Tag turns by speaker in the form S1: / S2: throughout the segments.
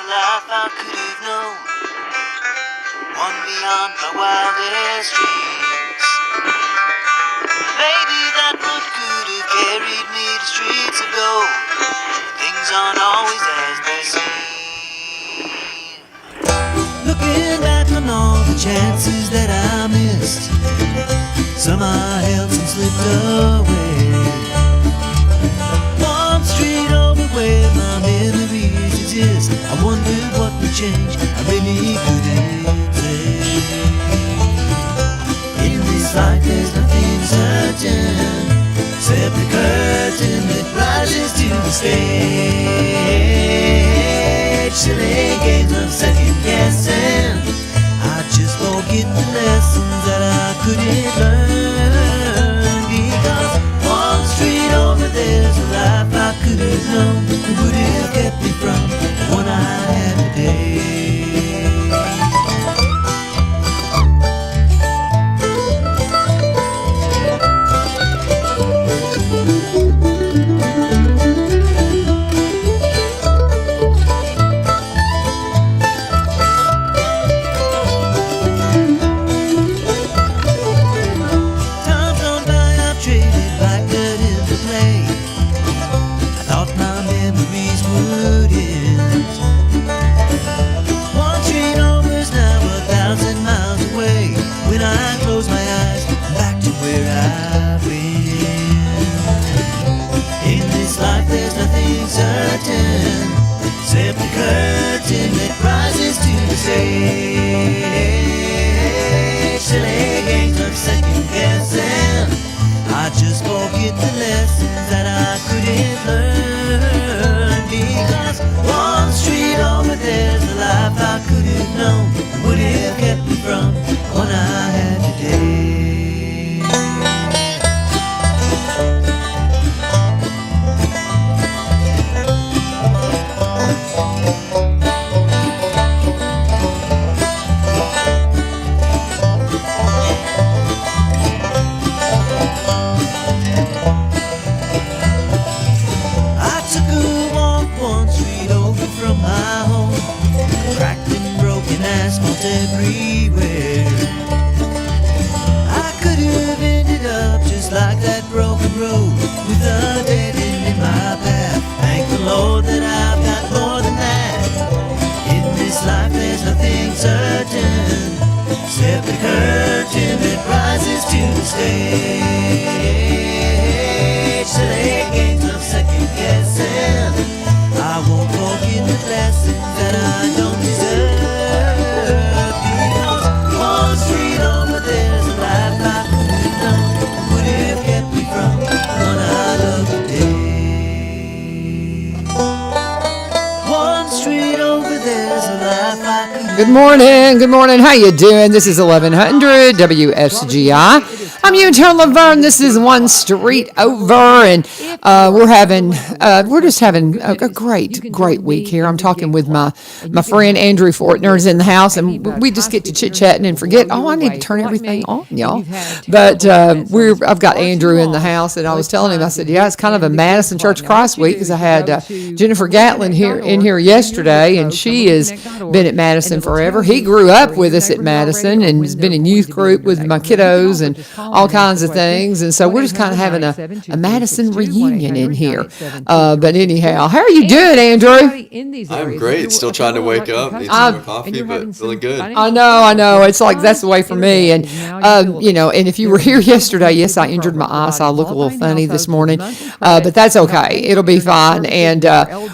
S1: a life I could have known, one beyond my wildest dreams. Maybe that road could have carried me to streets of gold. Things aren't always as they seem. Looking back on all the chances that I missed, some I held, some slipped away. One street over where my memories exist, I wondered what would change, I really couldn't say. In this life there's nothing certain, except the curtain that rises to the stage. Silly games of second guessing, I just forget the lessons that I couldn't learn. Because one street over there's a life I could have known, that would have kept me from the one I had today. Except the curtain that rises to the stage. Silly games of second guessing, I just forget the lessons that I couldn't learn. Because one street over there's a life I could have known, would have kept me from the one I had today. Everywhere I could have ended up just like that broken road, with a dead end in my path. Thank the Lord that I've got more than that. In this life there's nothing certain, except the curtain that rises to the stage. Silly games of second guessing, I won't forget the lessons that I don't deserve.
S2: Good morning. Good morning. How you doing? This is 1100 WSGI. I'm Eugene Laverne. This is one street over, and we're just having a great week here. I'm talking with my friend Andrew Fortner is in the house, and we just get to chit-chatting and forget, I need to turn everything on, y'all. But I've got Andrew in the house, and I was telling him, I said, yeah, it's kind of a Madison Church of Christ week, because I had Jennifer Gatlin here yesterday, and she has been at Madison forever. He grew up with us at Madison and has been in youth group with my kiddos and all kinds of things. And so we're just kind of having a Madison reunion in here. But anyhow, how are you doing, Andrew?
S3: I'm great. Still trying to wake up, need some more coffee, but feeling good.
S2: I know. It's like that's the way for me. And, and if you were here yesterday, yes, I injured my eye, so I look a little funny this morning. But that's okay. It'll be fine. And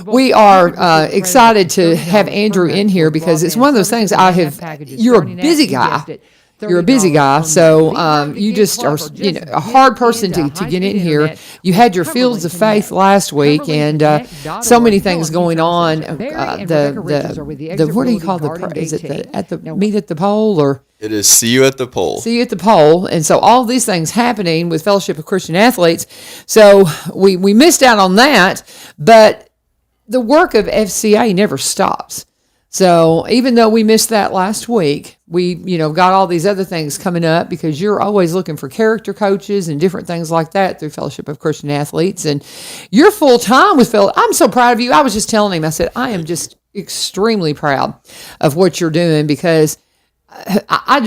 S2: we are excited to have Andrew in here, because it's one of those things you're a busy guy. You're a busy guy, so you just are, a hard person to get in here. You had your Fields of Faith last week, and so many things going on. What do you call is it at the meet at the pole, or?
S3: It is See You at the Pole.
S2: See You at the Pole, and so all these things happening with Fellowship of Christian Athletes. So we missed out on that, but the work of FCA never stops. So even though we missed that last week, we, got all these other things coming up, because you're always looking for character coaches and different things like that through Fellowship of Christian Athletes. And you're full time with I'm so proud of you. I was just telling him, I said, I am just extremely proud of what you're doing because I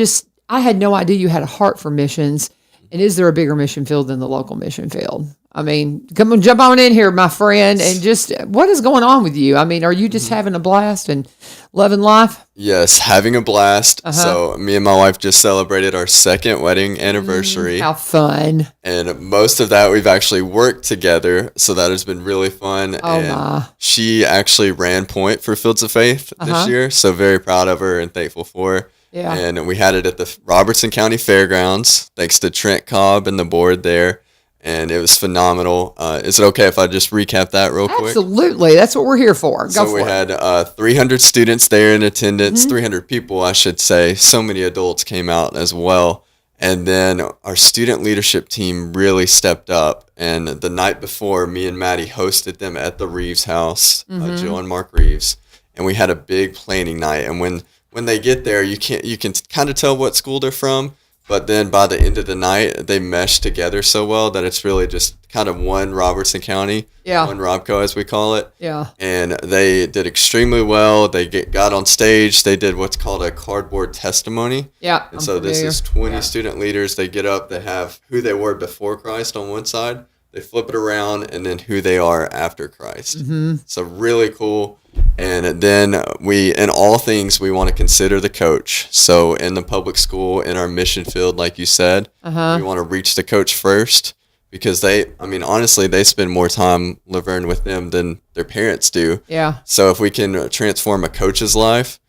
S2: had no idea you had a heart for missions. And is there a bigger mission field than the local mission field? I mean, come on, jump on in here, my friend, and just what is going on with you? I mean, are you just having a blast and loving life?
S3: Yes, having a blast. So me and my wife just celebrated our second wedding anniversary.
S2: How fun.
S3: And most of that we've actually worked together. So that has been really fun.
S2: Oh,
S3: and
S2: my.
S3: she actually ran point for Fields of Faith this year. So very proud of her and thankful for her.
S2: Yeah.
S3: And we had it at the Robertson County Fairgrounds, thanks to Trent Cobb and the board there. And it was phenomenal. Is it okay if I just recap that real quick?
S2: Absolutely. That's what we're here for. Go for
S3: we
S2: it.
S3: had 300 students there in attendance, 300 people, I should say. So many adults came out as well. And then our student leadership team really stepped up. And the night before, me and Maddie hosted them at the Reeves house, Jill and Mark Reeves. And we had a big planning night. And when they get there, you can kind of tell what school they're from. But then by the end of the night, they mesh together so well that it's really just kind of one Robertson County, one Robco as we call it.
S2: Yeah.
S3: And they did extremely well. They got on stage. They did what's called a cardboard testimony.
S2: Yeah.
S3: And so this is 20 student leaders. They get up. They have who they were before Christ on one side. They flip it around, and then who they are after Christ. So really cool. And then in all things, we want to consider the coach. So in the public school, in our mission field, like you said, we want to reach the coach first because honestly, they spend more time, Laverne, with them than their parents do.
S2: Yeah.
S3: So if we can transform a coach's life,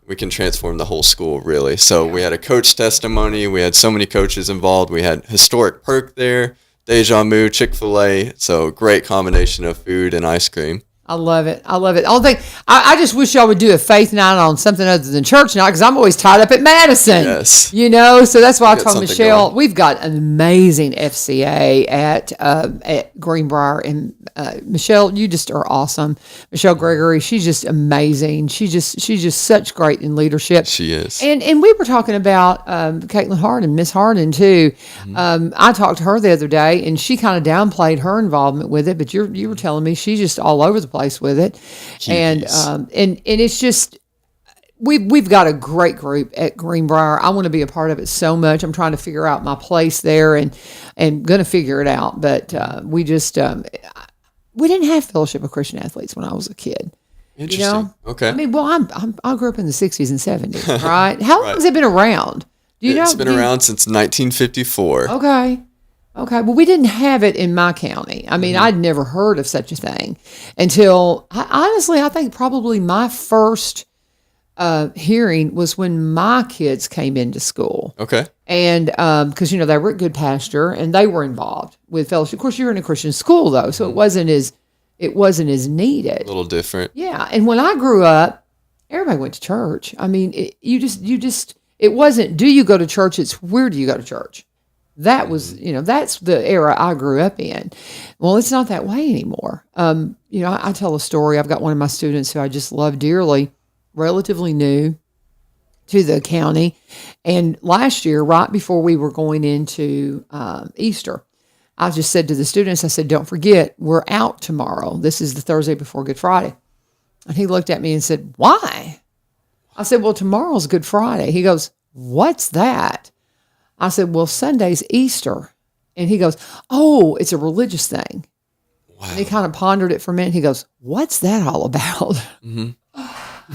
S3: we can transform the whole school, really. So we had a coach testimony. We had so many coaches involved. We had Historic Perk there, Deja Mu, Chick-fil-A. So great combination of food and ice cream.
S2: I love it. I love it. I just wish y'all would do a faith night on something other than church night because I'm always tied up at Madison.
S3: Yes.
S2: You know, so that's why I told
S3: something
S2: Michelle,
S3: going.
S2: we've got an amazing FCA at Greenbrier. And Michelle, you just are awesome. Michelle Gregory, she's just amazing. She's just such great in leadership.
S3: She is.
S2: And we were talking about Caitlin Hardin, Miss Hardin too. I talked to her the other day, and she kind of downplayed her involvement with it. But you were telling me she's just all over the place with it, and it's just we've got a great group at Greenbrier. I want to be a part of it so much. I'm trying to figure out my place there, and going to figure it out. But we just we didn't have Fellowship of Christian Athletes when I was a kid.
S3: Interesting.
S2: You know?
S3: Okay.
S2: I mean, well, I grew up in the 60s and 70s, right? How long has it been around? Do you know?
S3: It's been around since 1954.
S2: Okay. Okay. Well, we didn't have it in my county. I mean, I'd never heard of such a thing until, honestly, I think probably my first hearing was when my kids came into school.
S3: Okay.
S2: And because, they were at Good Pasture and they were involved with fellowship. Of course, you're in a Christian school, though, so it wasn't as needed.
S3: A little different.
S2: Yeah. And when I grew up, everybody went to church. I mean, it wasn't, do you go to church? It's where do you go to church? That was, that's the era I grew up in. Well, it's not that way anymore. I tell a story. I've got one of my students who I just love dearly, relatively new to the county. And last year, right before we were going into Easter, I just said to the students, I said, don't forget, we're out tomorrow. This is the Thursday before Good Friday. And he looked at me and said, why? I said, well, tomorrow's Good Friday. He goes, what's that? I said, well, Sunday's Easter. And he goes, oh, it's a religious thing. Wow. And he kind of pondered it for a minute. He goes, what's that all about? And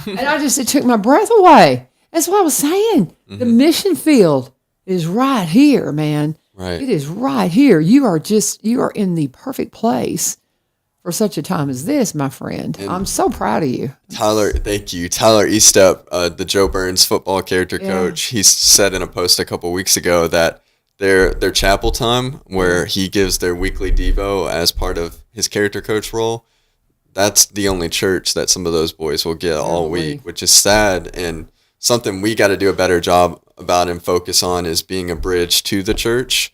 S2: it took my breath away. That's what I was saying. The mission field is right here, man.
S3: Right.
S2: It is right here. You are in the perfect place for such a time as this, my friend. And I'm so proud of you.
S3: Tyler, thank you. Tyler Eastep, the Joe Burns football character coach, he said in a post a couple weeks ago that their chapel time, where he gives their weekly Devo as part of his character coach role, that's the only church that some of those boys will get all week, which is sad. And something we got to do a better job about and focus on is being a bridge to the church.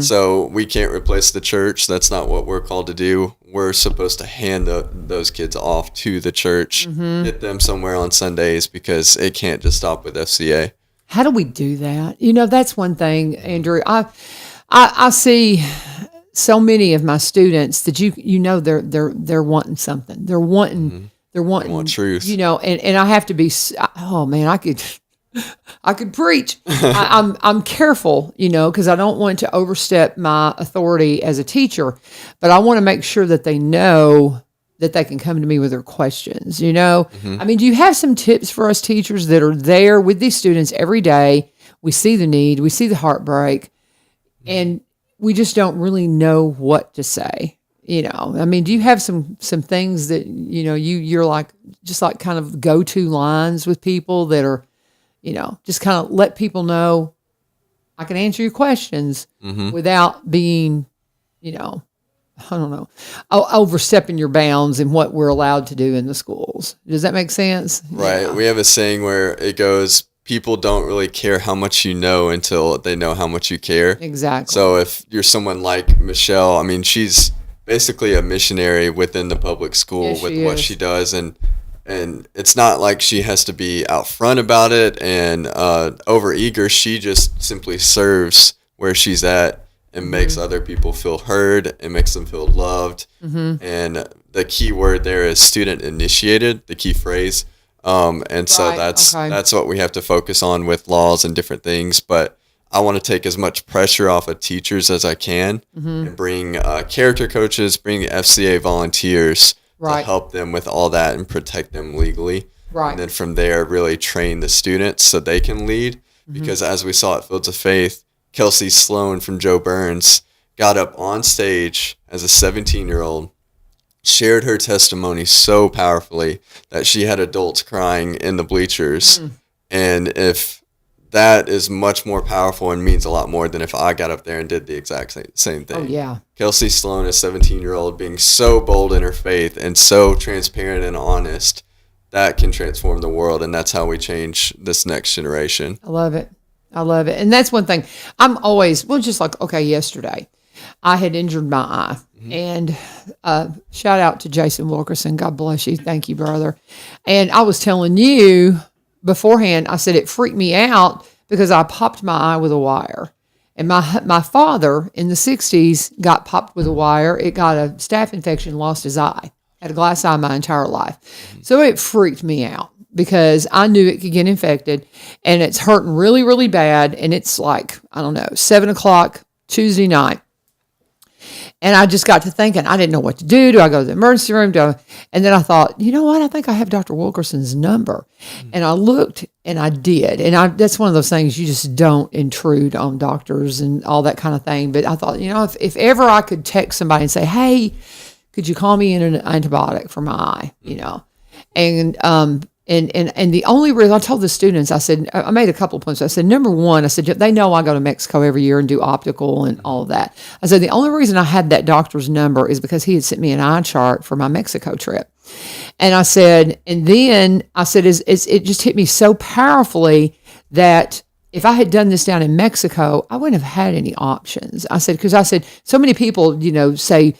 S3: So we can't replace the church. That's not what we're called to do. We're supposed to hand those kids off to the church, get them somewhere on Sundays, because it can't just stop with FCA.
S2: How do we do that? That's one thing, Andrew. I see so many of my students that they're wanting something. They're wanting They're wanting
S3: want truth.
S2: And I have to be. Oh man, I could preach. I'm careful, because I don't want to overstep my authority as a teacher, but I want to make sure that they know that they can come to me with their questions. I mean, do you have some tips for us teachers that are there with these students every day? We see the need, we see the heartbreak, and we just don't really know what to say. I mean, do you have some things that you're like just like kind of go-to lines with people that are, just kind of let people know I can answer your questions without being, I don't know, overstepping your bounds in what we're allowed to do in the schools. Does that make sense?
S3: Right.
S2: Yeah.
S3: We have a saying where it goes, people don't really care how much you know until they know how much you care.
S2: Exactly.
S3: So if you're someone like Michelle, I mean, she's basically a missionary within the public school with what she does. And it's not like she has to be out front about it and over eager. She just simply serves where she's at and makes other people feel heard and makes them feel loved. And the key word there is student initiated, the key phrase. And so that's what we have to focus on with laws and different things. But I want to take as much pressure off of teachers as I can and bring character coaches, bring FCA volunteers to help them with all that and protect them legally. And then from there, really train the students so they can lead. Because as we saw at Fields of Faith, Kelsey Sloan from Joe Burns got up on stage as a 17-year-old, shared her testimony so powerfully that she had adults crying in the bleachers. And if that is much more powerful and means a lot more than if I got up there and did the exact same thing.
S2: Oh, yeah.
S3: Kelsey Sloan, a 17-year-old, being so bold in her faith and so transparent and honest, that can transform the world. And that's how we change this next generation.
S2: I love it. And that's one thing. I'm always, just like, yesterday I had injured my eye. And shout out to Jason Wilkerson. God bless you. Thank you, brother. And I was telling you beforehand, I said it freaked me out because I popped my eye with a wire. And my father in the 60s got popped with a wire. It got a staph infection, lost his eye. Had a glass eye my entire life. So it freaked me out because I knew it could get infected and it's hurting really, really bad. And it's like, 7:00 Tuesday night. And I just got to thinking, I didn't know what to do. Do I go to the emergency room? And then I thought, you know what? I think I have Dr. Wilkerson's number. And I looked and I did. And that's one of those things you just don't intrude on doctors and all that kind of thing. But I thought, if ever I could text somebody and say, hey, could you call me in an antibiotic for my eye? And the only reason I told the students, I said, I made a couple of points. I said, number one, I said, they know I go to Mexico every year and do optical and all of that. I said, the only reason I had that doctor's number is because he had sent me an eye chart for my Mexico trip. And I said, it just hit me so powerfully that if I had done this down in Mexico, I wouldn't have had any options. I said, so many people, say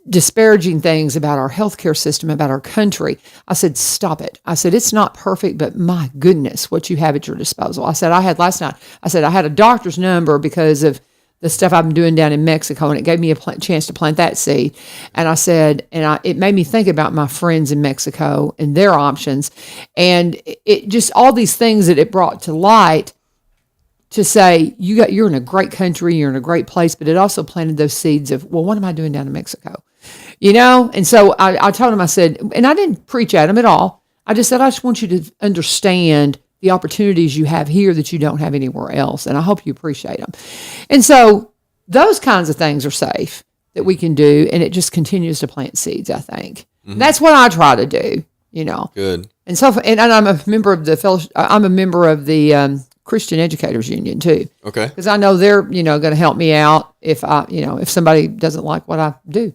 S2: disparaging things about our healthcare system, about our country. I said, stop it. I said, it's not perfect, but my goodness, what you have at your disposal. I said, I had a doctor's number because of the stuff I've been doing down in Mexico, and it gave me a chance to plant that seed. And I said, it made me think about my friends in Mexico and their options. And it just, all these things that it brought to light to say, you're in a great country, you're in a great place, but it also planted those seeds of, well, what am I doing down in Mexico? And so I told him, I said, and I didn't preach at him at all. I just said, I just want you to understand the opportunities you have here that you don't have anywhere else. And I hope you appreciate them. And so those kinds of things are safe that we can do. And it just continues to plant seeds, I think. And that's what I try to do,
S3: Good.
S2: And so, and I'm a member of the fellowship, I'm a member of the, Christian Educators Union too. Okay. Because I know they're, going to help me out if if somebody doesn't like what I do,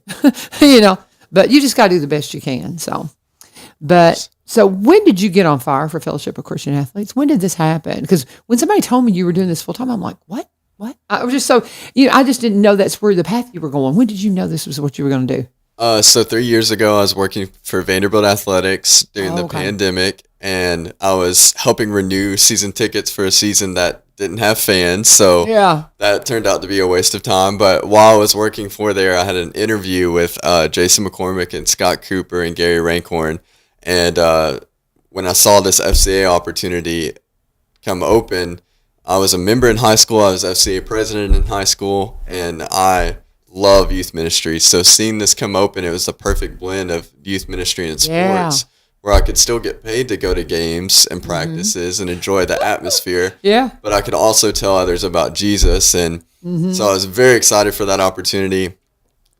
S2: but you just got to do the best you can. So when did you get on fire for Fellowship of Christian Athletes? When did this happen? Because when somebody told me you were doing this full time, I'm like, what? I was just so, I just didn't know that's where the path you were going. When did you know this was what you were going to do?
S3: So 3 years ago, I was working for Vanderbilt Athletics during the pandemic, and I was helping renew season tickets for a season that didn't have fans. So that turned out to be a waste of time. But while I was working for there, I had an interview with Jason McCormick and Scott Cooper and Gary Rankhorn. And when I saw this FCA opportunity come open, I was a member in high school. I was FCA president in high school, and I love youth ministry. So seeing this come open, it was the perfect blend of youth ministry and sports, where I could still get paid to go to games and practices and enjoy the atmosphere.
S2: Yeah.
S3: But I could also tell others about Jesus. And so I was very excited for that opportunity.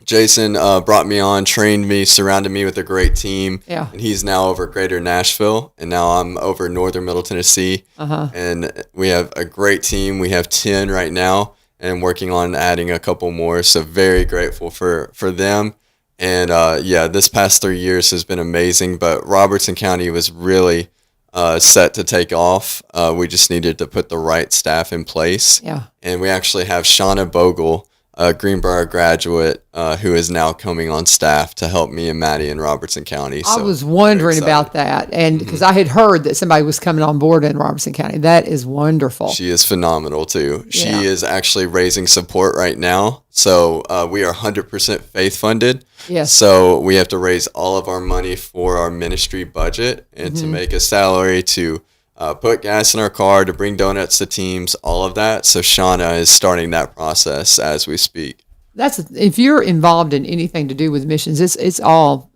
S3: Jason brought me on, trained me, surrounded me with a great team.
S2: Yeah.
S3: And he's now over Greater Nashville, and now I'm over Northern Middle Tennessee. And we have a great team. We have 10 right now and working on adding a couple more. So very grateful for them. And this past 3 years has been amazing. But Robertson County was really set to take off. We just needed to put the right staff in place.
S2: Yeah.
S3: And we actually have Shauna Bogle, a Greenbrier graduate, who is now coming on staff to help me and Maddie in Robertson County.
S2: I was wondering about that, and because I had heard that somebody was coming on board in Robertson County. That is wonderful.
S3: She is phenomenal too. She
S2: Yeah.
S3: is actually raising support right now. So we are 100% faith funded.
S2: Yes.
S3: So we have to raise all of our money for our ministry budget and to make a salary to put gas in our car, to bring donuts to teams, all of that. So Shauna is starting that process as we speak.
S2: If you're involved in anything to do with missions, it's all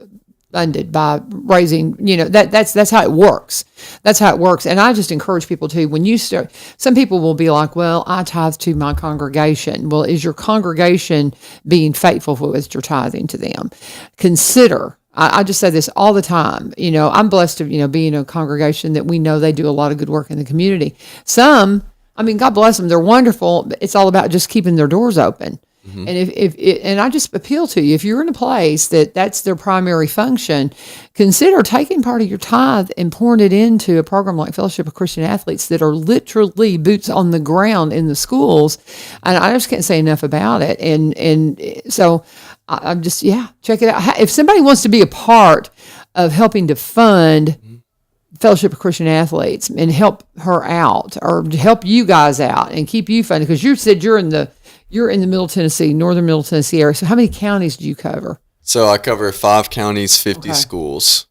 S2: funded by raising, that's how it works. That's how it works. And I just encourage people to, when you start, some people will be like, well, I tithe to my congregation. Well, is your congregation being faithful with your tithing to them? Consider, I just say this all the time. I'm blessed to, be in a congregation that we know they do a lot of good work in the community. Some, God bless them. They're wonderful. But it's all about just keeping their doors open. And and I just appeal to you, if you're in a place that's their primary function, consider taking part of your tithe and pouring it into a program like Fellowship of Christian Athletes that are literally boots on the ground in the schools. And I just can't say enough about it. And so I'm just, check it out. If somebody wants to be a part of helping to fund Fellowship of Christian Athletes and help her out, or help you guys out and keep you funded, because you said you're in the Middle Tennessee, Northern Middle Tennessee area. So how many counties do you cover?
S3: So I cover 5 counties, 50 schools.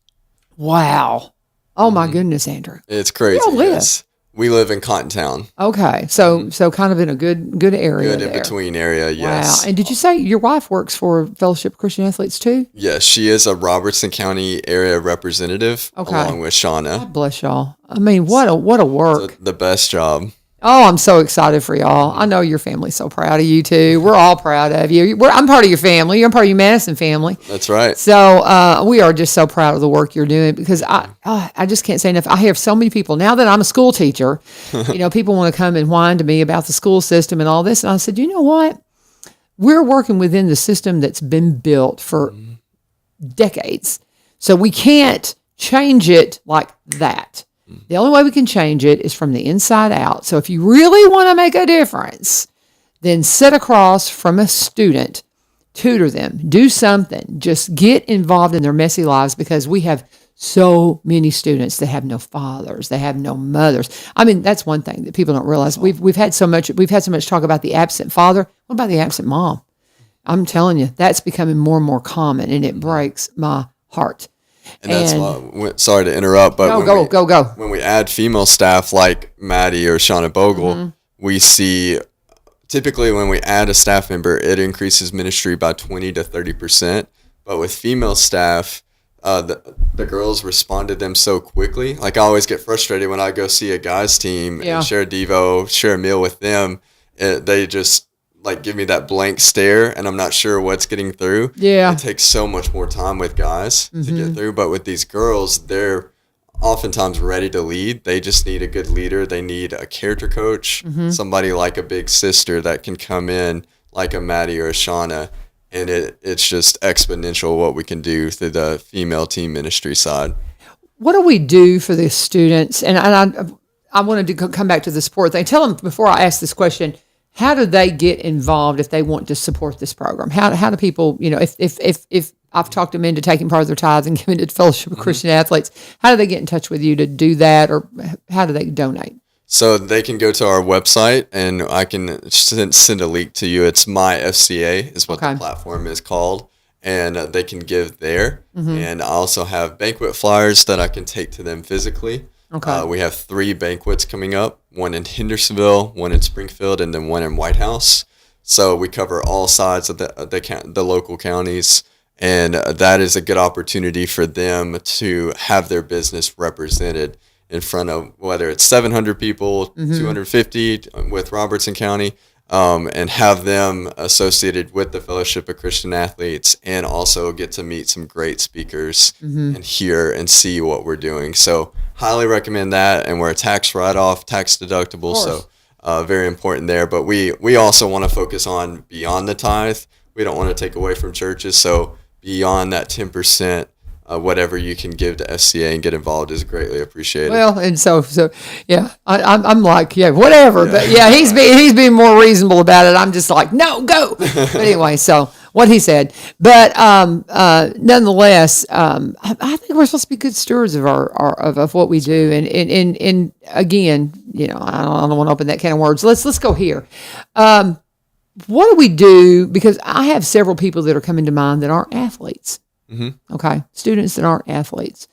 S2: Wow. Oh my goodness, Andrew.
S3: It's crazy.
S2: Where do you live?
S3: Yes. We live in Cotton Town.
S2: Okay. So kind of in a good area
S3: Good
S2: there.
S3: in between area, yes.
S2: Wow. And did you say your wife works for Fellowship of Christian Athletes too?
S3: Yes, she is a Robertson County area representative along with Shauna.
S2: God bless y'all. What a work.
S3: The best job.
S2: Oh, I'm so excited for y'all. I know your family's so proud of you too. We're all proud of you. I'm part of your family. You're part of your Madison family.
S3: That's right.
S2: So we are just so proud of the work you're doing, because I just can't say enough. I have so many people now that I'm a school teacher. People want to come and whine to me about the school system and all this, and I said, you know what? We're working within the system that's been built for decades, so we can't change it like that. The only way we can change it is from the inside out. So if you really want to make a difference, then sit across from a student, tutor them, do something. Just get involved in their messy lives, because we have so many students that have no fathers, they have no mothers. That's one thing that people don't realize. We've had so much talk about the absent father. What about the absent mom? I'm telling you, that's becoming more and more common, and it breaks my heart.
S3: And that's why, sorry to interrupt, but
S2: go.
S3: When we add female staff like Maddie or Shauna Bogle, we see typically when we add a staff member, it increases ministry by 20 to 30%. But with female staff, the girls respond to them so quickly. Like, I always get frustrated when I go see a guys team and share a Devo, share a meal with them. They just give me that blank stare, and I'm not sure what's getting through.
S2: Yeah.
S3: It takes so much more time with guys to get through, but with these girls, they're oftentimes ready to lead. They just need a good leader. They need a character coach, somebody like a big sister that can come in like a Maddie or a Shauna, and it's just exponential what we can do through the female team ministry side.
S2: What do we do for the students? And I wanted to come back to the support thing. Tell them, before I ask this question, how do they get involved if they want to support this program? How do people, if I've talked them into taking part of their tithes and giving it to Fellowship of Christian Athletes, how do they get in touch with you to do that, or how do they donate?
S3: So they can go to our website, and I can send a link to you. It's My FCA is what the platform is called. and they can give there. And I also have banquet flyers that I can take to them physically.
S2: Okay.
S3: We have 3 banquets coming up, one in Hendersonville, one in Springfield, and then one in White House. So we cover all sides of the local counties, and that is a good opportunity for them to have their business represented in front of, whether it's 700 people, 250 with Robertson County, and have them associated with the Fellowship of Christian Athletes, and also get to meet some great speakers and hear and see what we're doing. So highly recommend that, and we're a tax write-off, tax deductible, so very important there. But we also want to focus on beyond the tithe. We don't want to take away from churches, so beyond that 10%, whatever you can give to FCA and get involved is greatly appreciated.
S2: Well, and so yeah, I'm like, yeah, whatever. Yeah. But yeah, he's being more reasonable about it. I'm just like, no, go. But anyway, so what he said. But nonetheless, I think we're supposed to be good stewards of of what we do. And again, you know, I don't want to open that can of words. Let's go here. What do we do? Because I have several people that are coming to mind that aren't athletes. Okay, students that aren't athletes,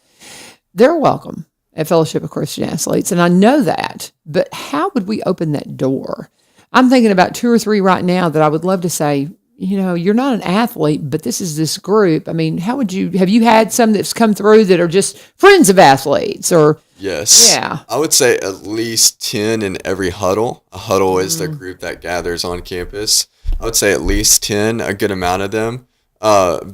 S2: they're welcome at Fellowship of Christian Athletes, and I know that. But how would we open that door? I'm thinking about 2 or 3 right now that I would love to say, you know, you're not an athlete, but this is this group. I mean, have you had some that's come through that are just friends of athletes or?
S3: Yes.
S2: Yeah.
S3: I would say at least 10 in every huddle. A huddle is the group that gathers on campus. I would say at least 10, a good amount of them.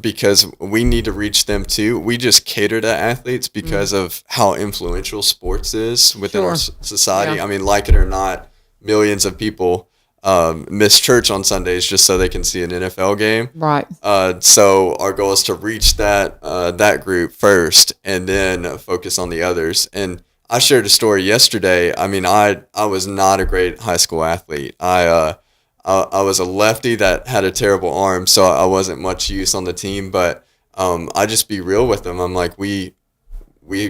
S3: Because we need to reach them too. We just cater to athletes because of how influential sports is within our society.
S2: Yeah.
S3: I mean, like it or not, millions of people miss church on Sundays just so they can see an NFL game.
S2: Right.
S3: So our goal is to reach that group first and then focus on the others. And I shared a story yesterday. I mean, I was not a great high school athlete. I was a lefty that had a terrible arm, so I wasn't much use on the team. But I just be real with them. I'm like, we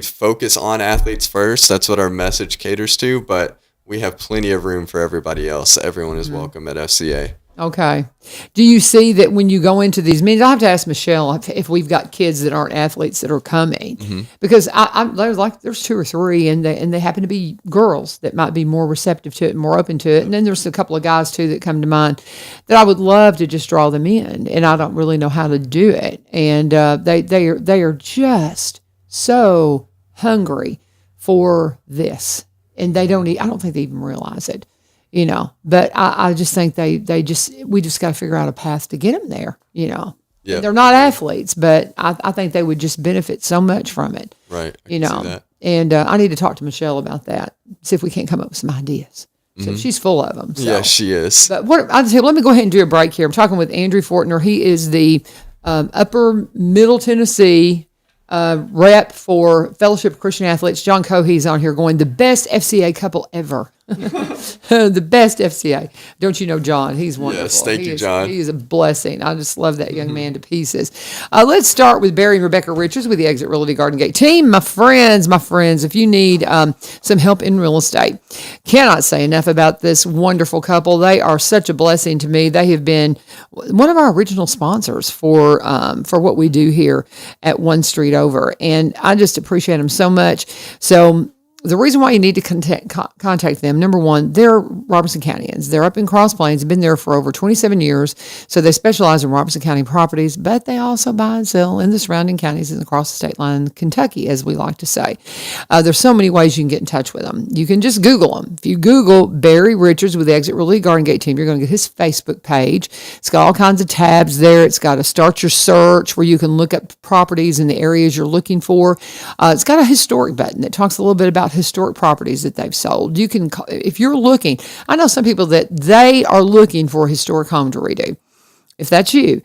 S3: focus on athletes first. That's what our message caters to. But we have plenty of room for everybody else. Everyone is welcome at FCA.
S2: Okay. Do you see that when you go into these meetings? I have to ask Michelle if we've got kids that aren't athletes that are coming, because there's 2 or 3, and they happen to be girls that might be more receptive to it and more open to it. And then there's a couple of guys too that come to mind that I would love to just draw them in, and I don't really know how to do it. And they are just so hungry for this, and I don't think they even realize it. You know, but I just think we just got to figure out a path to get them there, you know. Yeah. They're not athletes, but I think they would just benefit so much from it.
S3: Right.
S2: You know, and I need to talk to Michelle about that, see if we can't come up with some ideas. So she's full of them. So.
S3: Yeah, she is.
S2: But let me go ahead and do a break here. I'm talking with Andrew Fortner. He is the Upper Middle Tennessee rep for Fellowship of Christian Athletes. John Cohey's on here going, the best FCA couple ever. The best FCA. Don't you know John? He's wonderful.
S3: Yes, thank you, John.
S2: He is a blessing. I just love that young man to pieces. Let's start with Barry and Rebecca Richards with the Exit Realty Garden Gate team. My friends, if you need some help in real estate, cannot say enough about this wonderful couple. They are such a blessing to me. They have been one of our original sponsors for what we do here at One Street Over, and I just appreciate them so much. So the reason why you need to contact them, number one, they're Robertson Countyans. They're up in Cross Plains, been there for over 27 years. So they specialize in Robertson County properties, but they also buy and sell in the surrounding counties and across the state line in Kentucky, as we like to say. There's so many ways you can get in touch with them. You can just Google them. If you Google Barry Richards with the Exit Realty Garden Gate team, you're going to get his Facebook page. It's got all kinds of tabs there. It's got a start your search where you can look up properties in the areas you're looking for. It's got a historic button that talks a little bit about historic properties that they've sold. You can, if you're looking, I know some people that they are looking for a historic home to redo. If that's you,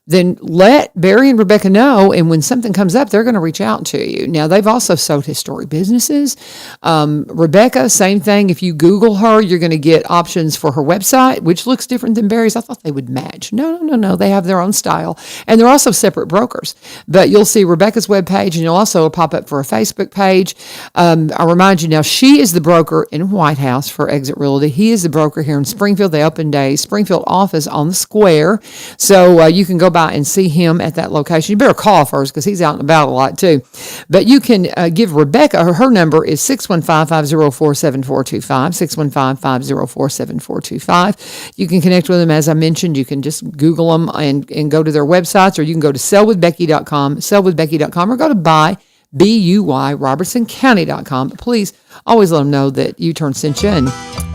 S2: then let Barry and Rebecca know, and when something comes up, they're going to reach out to you. Now, they've also sold historic businesses. Rebecca, same thing. If you Google her, you're going to get options for her website, which looks different than Barry's. I thought they would match. No. They have their own style, and they're also separate brokers. But you'll see Rebecca's webpage, and you'll also pop up for a Facebook page. I remind you now, she is the broker in White House for Exit Realty. He is the broker here in Springfield. They open a Springfield office on the square. So you can go by and see him at that location. You better call first because he's out and about a lot too. But you can give Rebecca, her number is 615-504-7425, 615-504-7425. You can connect with them, as I mentioned. You can just Google them and go to their websites, or you can go to sellwithbecky.com, or go to BUYRobertsonCounty.com. But please always let them know that U-Turn sent you, and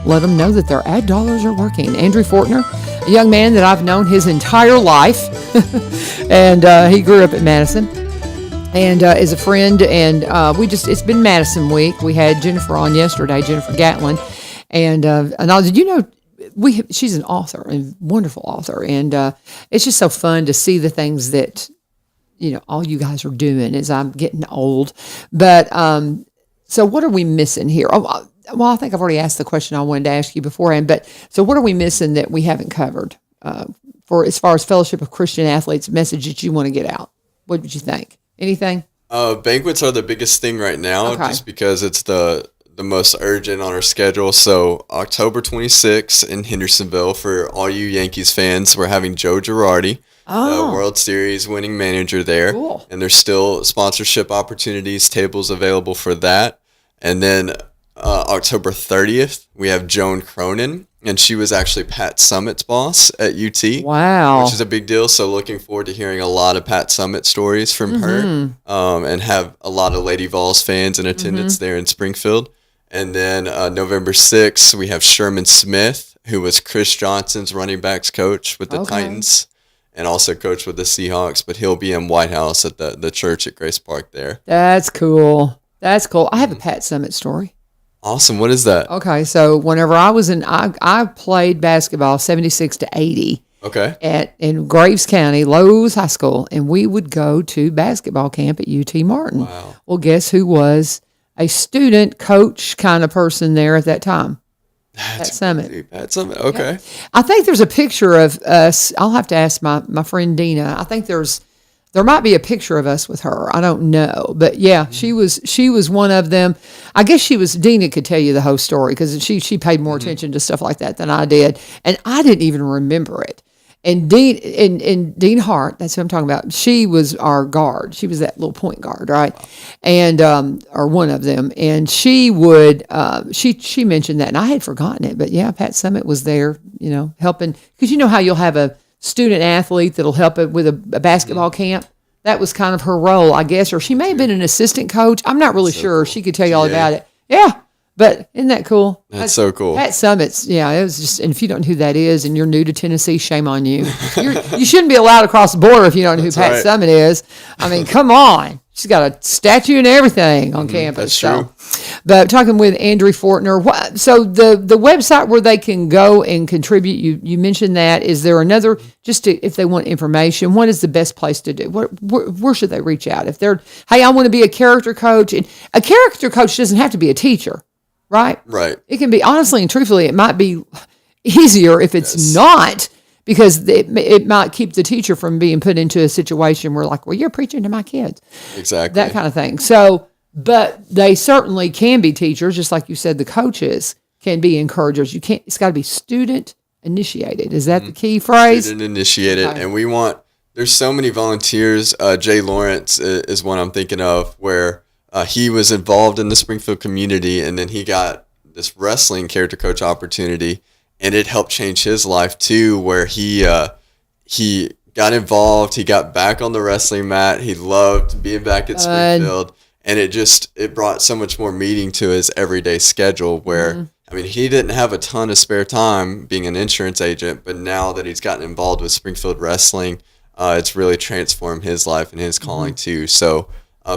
S2: let them know that their ad dollars are working. Andrew Fortner, a young man that I've known his entire life, and he grew up at Madison, and is a friend, and it's been Madison week. We had Jennifer on yesterday, Jennifer Gatlin, and did you know she's an author, a wonderful author, and it's just so fun to see the things that all you guys are doing as I'm getting old. But so what are we missing here? Oh, well, I think I've already asked the question I wanted to ask you beforehand. But so what are we missing that we haven't covered for as far as Fellowship of Christian Athletes message that you want to get out? What would you think? Anything?
S3: Banquets are the biggest thing right now, just because it's the most urgent on our schedule. So October 26th in Hendersonville, for all you Yankees fans, we're having Joe Girardi, the World Series winning manager there.
S2: Cool.
S3: And there's still sponsorship opportunities, tables available for that. And then October 30th, we have Joan Cronin, and she was actually Pat Summitt's boss at UT.
S2: Wow.
S3: Which is a big deal. So looking forward to hearing a lot of Pat Summitt stories from her, and have a lot of Lady Vols fans in attendance there in Springfield. And then November 6th, we have Sherman Smith, who was Chris Johnson's running backs coach with the Titans, and also coached with the Seahawks, but he'll be in White House at the church at Grace Park there.
S2: That's cool. That's cool. I have a Pat Summitt story.
S3: Awesome. What is that?
S2: Okay, so whenever I was I played basketball 76 to 80 in Graves County, Lowe's High School, and we would go to basketball camp at UT Martin.
S3: Wow.
S2: Well, guess who was a student coach kind of person there at that time? Pat Summitt.
S3: Pat Summitt, okay.
S2: Yeah. I think there's a picture of us. I'll have to ask my friend Dina. I think there might be a picture of us with her. I don't know, but yeah, she was one of them. I guess Dina could tell you the whole story because she paid more attention to stuff like that than I did, and I didn't even remember it. And Dean Hart, that's who I'm talking about. She was our guard. She was that little point guard, right? Wow. And or one of them. And she would she mentioned that, and I had forgotten it. But yeah, Pat Summitt was there, helping, because you know how you'll have a student athlete that'll help it with a basketball camp. That was kind of her role, I guess, or she may have been an assistant coach. I'm not really sure. Cool. She could tell you all about it. Yeah. But isn't that cool?
S3: That's so cool.
S2: Pat Summitt's, it was just, and if you don't know who that is and you're new to Tennessee, shame on you. You shouldn't be allowed across the border if you don't know who Pat Summitt is. I mean, come on. She's got a statue and everything on campus.
S3: That's true.
S2: But talking with Andrew Fortner, so the website where they can go and contribute, you mentioned that. Is there another, if they want information, what is the best place to do? Where should they reach out? If they're, hey, I want to be a character coach. And a character coach doesn't have to be a teacher. Right?
S3: Right.
S2: It can be, honestly and truthfully, it might be easier if it's not, because it might keep the teacher from being put into a situation where, like, well, you're preaching to my kids.
S3: Exactly.
S2: That kind of thing. So, but they certainly can be teachers, just like you said, the coaches can be encouragers. It's got to be student initiated. Is that the key phrase?
S3: Student initiated. Okay. And there's so many volunteers. Jay Lawrence is one I'm thinking of, where he was involved in the Springfield community, and then he got this wrestling character coach opportunity, and it helped change his life too, where he got involved. He got back on the wrestling mat. He loved being back at Springfield, and it brought so much more meaning to his everyday schedule, where, I mean, he didn't have a ton of spare time being an insurance agent, but now that he's gotten involved with Springfield wrestling, it's really transformed his life and his calling too. So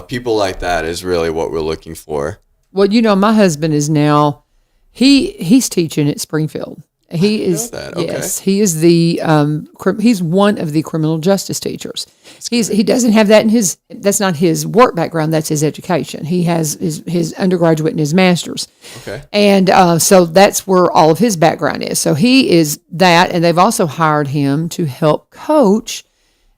S3: people like that is really what we're looking for.
S2: Well, my husband is now, he's teaching at Springfield. He is,
S3: okay.
S2: Yes, he is he's one of the criminal justice teachers. He doesn't have that that's not his work background, that's his education. He has his undergraduate and his master's.
S3: Okay.
S2: And so that's where all of his background is. So he is that, and they've also hired him to help coach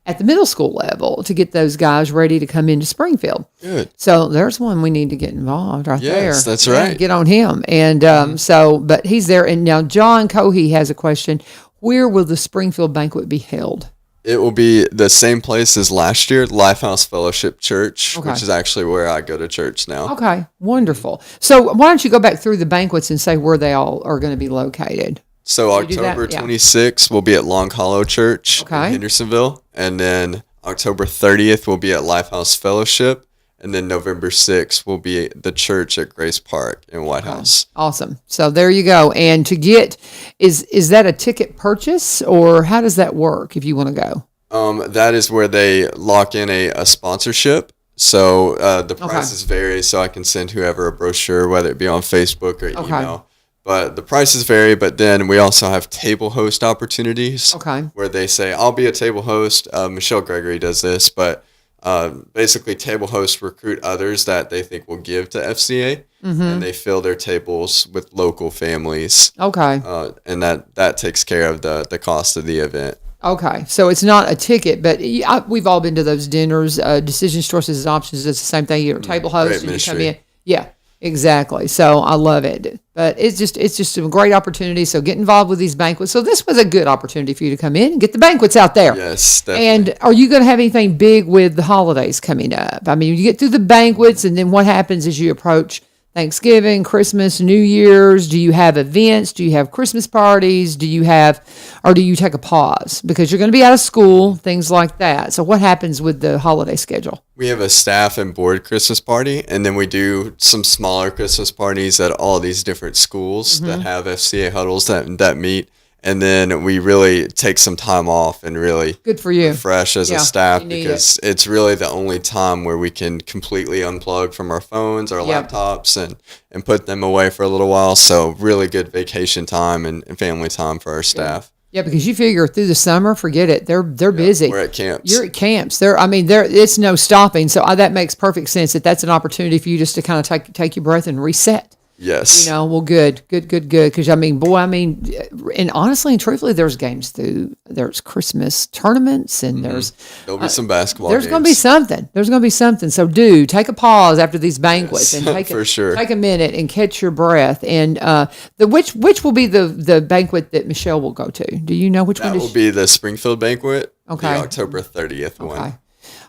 S2: at the middle school level to get those guys ready to come into Springfield.
S3: Good.
S2: So there's one we need to get involved there.
S3: Yes, that's right.
S2: Get on him. And but he's there. And now John Cohey has a question. Where will the Springfield banquet be held?
S3: It will be the same place as last year, Lifehouse Fellowship Church,
S2: Okay.
S3: which is actually where I go to church now.
S2: Okay, wonderful. So why don't you go back through the banquets and say where they all are going to be located?
S3: So
S2: you do that?
S3: October
S2: Yeah.
S3: 26th will be at Long Hollow Church
S2: Okay.
S3: in Hendersonville, and then October 30th will be at Lifehouse Fellowship, and then November 6th will be the church at Grace Park in White House.
S2: Awesome. So there you go. And to get, is that a ticket purchase or how does that work if you want to go?
S3: That is where they lock in a sponsorship. So the prices vary, so I can send whoever a brochure, whether it be on Facebook or email. But the prices vary, but then we also have table host opportunities where they say, I'll be a table host. Michelle Gregory does this, but basically table hosts recruit others that they think will give to FCA, and they fill their tables with local families.
S2: Okay.
S3: And that takes care of the cost of the event.
S2: Okay. So it's not a ticket, but we've all been to those dinners. Decisions, choices, and options. It's the same thing. You're a table host and you come in. Yeah. Exactly. So I love it. But it's just a great opportunity. So get involved with these banquets. So this was a good opportunity for you to come in and get the banquets out there.
S3: Yes, definitely.
S2: And are you going to have anything big with the holidays coming up? I mean, you get through the banquets and then what happens as you approach Thanksgiving, Christmas, New Year's? Do you have events? Do you have Christmas parties? Do you take a pause? Because you're going to be out of school, things like that. So what happens with the holiday schedule?
S3: We have a staff and board Christmas party, and then we do some smaller Christmas parties at all these different schools that have FCA huddles that meet. And then we really take some time off and really
S2: good for you
S3: refresh as a staff because it's really the only time where we can completely unplug from our phones, our laptops, and put them away for a little while. So really good vacation time and family time for our staff.
S2: Yeah, because you figure through the summer, forget it. They're busy.
S3: We're at camps.
S2: You're at camps. It's no stopping. So that makes perfect sense that's an opportunity for you just to kind of take your breath and reset.
S3: Yes.
S2: Well, good. Because and honestly and truthfully, there's games there's Christmas tournaments and
S3: there'll be some basketball.
S2: There's going to be something. So take a pause after these banquets and take a minute and catch your breath. And which will be the banquet that Michelle will go to? Do you know which one?
S3: That will be the Springfield banquet.
S2: Okay.
S3: The October 30th one.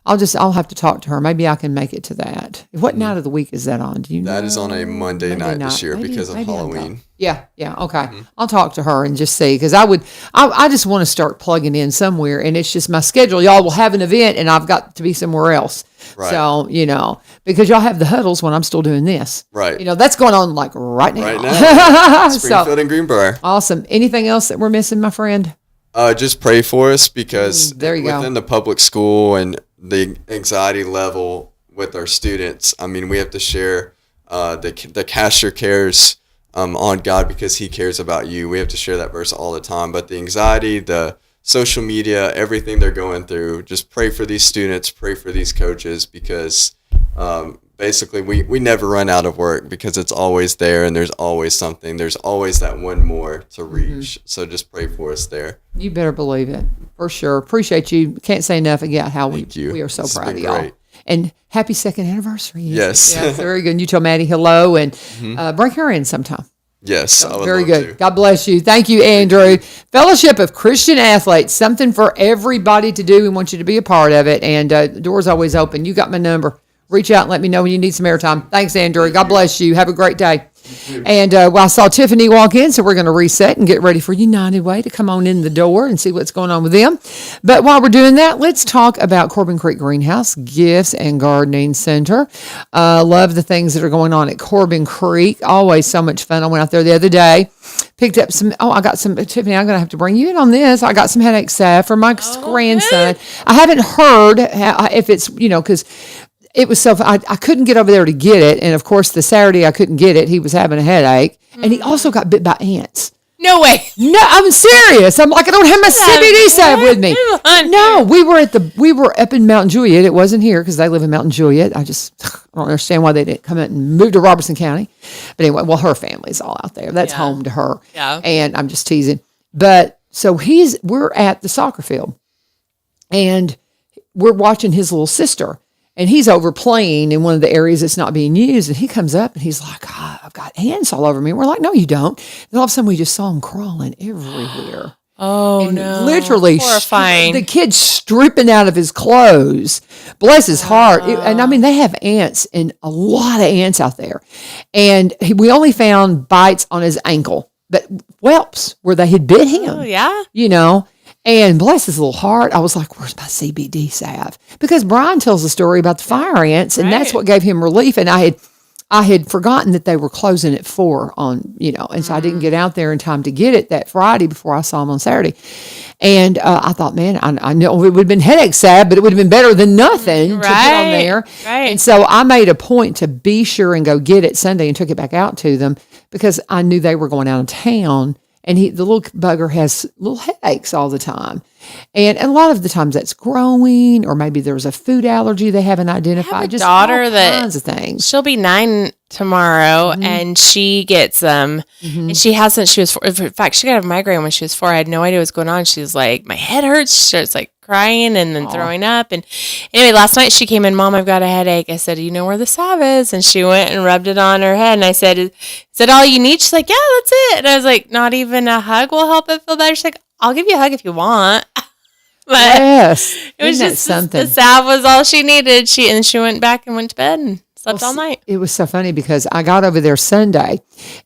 S2: I'll have to talk to her. Maybe I can make it to that. What night of the week is that on? Do you know?
S3: That is on a Monday night this year because of Halloween.
S2: Yeah. Okay. I'll talk to her and just see because I just want to start plugging in somewhere and it's just my schedule. Y'all will have an event and I've got to be somewhere else. Right. So, because y'all have the huddles when I'm still doing this.
S3: Right.
S2: That's going on like right now.
S3: Right now. Springfield and Greenbrier.
S2: Awesome. Anything else that we're missing, my friend?
S3: Just pray for us because
S2: within
S3: the public school and the anxiety level with our students, we have to share the cashier cares on God because he cares about you. We have to share that verse all the time. But the anxiety, the social media, everything they're going through, just pray for these students, pray for these coaches because basically we never run out of work because it's always there and there's always something. There's always that one more to reach. So just pray for us there. You
S2: better believe it. For sure. Appreciate you. Can't say enough again how we are so proud of y'all. And happy second anniversary.
S3: Yes.
S2: Very good. And you tell Maddie hello and bring her in sometime.
S3: Yes, so,
S2: I would very good. To. God bless you. Thank you, Andrew. Fellowship of Christian Athletes, something for everybody to do. We want you to be a part of it. And the door's always open. You got my number. Reach out and let me know when you need some airtime. Thanks, Andrew. God bless you. Have a great day. And I saw Tiffany walk in, so we're going to reset and get ready for United Way to come on in the door and see what's going on with them. But while we're doing that, let's talk about Corbin Creek Greenhouse Gifts and Gardening Center. Love the things that are going on at Corbin Creek. Always so much fun. I went out there the other day, picked up I got some, Tiffany, I'm going to have to bring you in on this. I got some headache salve for my grandson. I haven't heard if it's, because it was I couldn't get over there to get it. And of course, the Saturday I couldn't get it, he was having a headache. And he also got bit by ants.
S4: No way.
S2: No, I'm serious. I'm like, I don't have my CBD salve with me. No, we were up in Mountain Juliet. It wasn't here because they live in Mountain Juliet. I don't understand why they didn't come out and move to Robertson County. But anyway, her family's all out there. That's home to her.
S4: Yeah.
S2: And I'm just teasing. But so we're at the soccer field and we're watching his little sister. And he's over playing in one of the areas that's not being used. And he comes up and he's like, I've got ants all over me. And we're like, no, you don't. And all of a sudden we just saw them crawling everywhere.
S4: Oh,
S2: and
S4: no.
S2: literally
S4: Horrifying.
S2: the kid stripping out of his clothes. Bless his heart. And I mean, they have ants and a lot of ants out there. And we only found bites on his ankle, but whelps where they had bit him.
S4: Oh, yeah?
S2: You know, and bless his little heart, I was like, where's my CBD salve? Because Brian tells a story about the fire ants, and that's what gave him relief. And I had forgotten that they were closing at 4 on, you know, and so I didn't get out there in time to get it that Friday before I saw him on Saturday. And I thought, man, I know it would have been headache salve, but it would have been better than nothing to put on there.
S4: Right.
S2: And so I made a point to be sure and go get it Sunday and took it back out to them because I knew they were going out of town. And the little bugger has little headaches all the time. And a lot of the times that's growing, or maybe there's a food allergy they haven't identified.
S4: I have a
S2: just
S4: daughter
S2: all
S4: that
S2: kinds of things.
S4: She'll be 9 tomorrow, and she gets them. And she has since she was 4. In fact, she got a migraine when she was 4. I had no idea what was going on. She was like, my head hurts. She starts like crying and then throwing up. And anyway, last night she came in, Mom, I've got a headache. I said, you know where the salve is? And she went and rubbed it on her head. And I said, is that all you need? She's like, yeah, that's it. And I was like, not even a hug will help it feel better. She's like, I'll give you a hug if you want. But
S2: Yes.
S4: it was
S2: Isn't that
S4: just
S2: something?
S4: the salve was all she needed. She went back and went to bed and slept all night.
S2: It was so funny because I got over there Sunday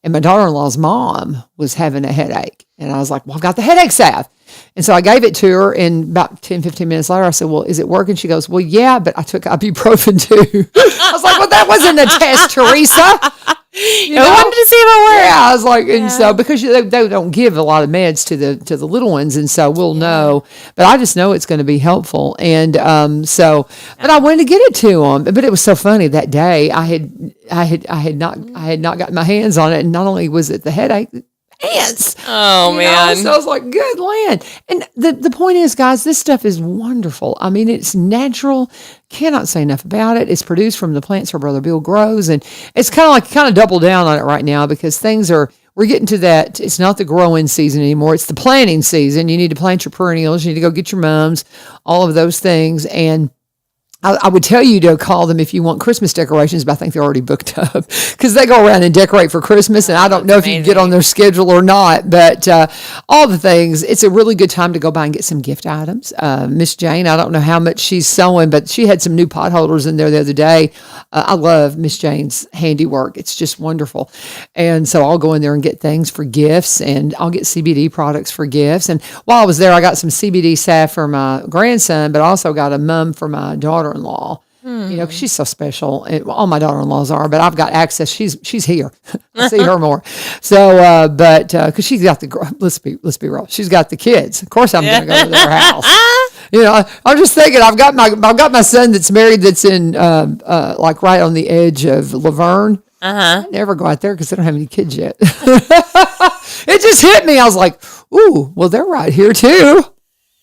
S2: and my daughter-in-law's mom was having a headache. And I was like, well, I've got the headache salve. And so I gave it to her, and about 10, 15 minutes later, I said, well, is it working? She goes, well, yeah, but I took ibuprofen too. I was like, well, that wasn't a test, Teresa. You
S4: I wanted to see if it worked.
S2: Yeah, I was like, and so because they don't give a lot of meds to the little ones, and so we'll know. But I just know it's going to be helpful, and but I wanted to get it to them. But it was so funny that day. I had not gotten my hands on it, and not only was it the headache, ants.
S4: Oh, man.
S2: So I was like, good land. And the point is, guys, this stuff is wonderful. I mean, it's natural. Cannot say enough about it. It's produced from the plants her brother Bill grows. And it's kind of double down on it right now because we're getting to that. It's not the growing season anymore. It's the planting season. You need to plant your perennials. You need to go get your mums, all of those things. And I would tell you to call them if you want Christmas decorations, but I think they're already booked up because they go around and decorate for Christmas. And I don't know if you can get on their schedule or not, but all the things, it's a really good time to go by and get some gift items. Miss Jane, I don't know how much she's sewing, but she had some new pot holders in there the other day. I love Miss Jane's handiwork. It's just wonderful. And so I'll go in there and get things for gifts, and I'll get CBD products for gifts. And while I was there, I got some CBD salve for my grandson, but I also got a mum for my daughter-in-law. You know, 'cause she's so special. And all my daughter-in-laws are, but I've got access. She's here. I see her more. So, because she's got let's be real. She's got the kids. Of course, I'm going to go to their house. You know, I'm just thinking. I've got my son that's married. That's in like right on the edge of Laverne. I never go out there because they don't have any kids yet. It just hit me. I was like, ooh, well, they're right here too.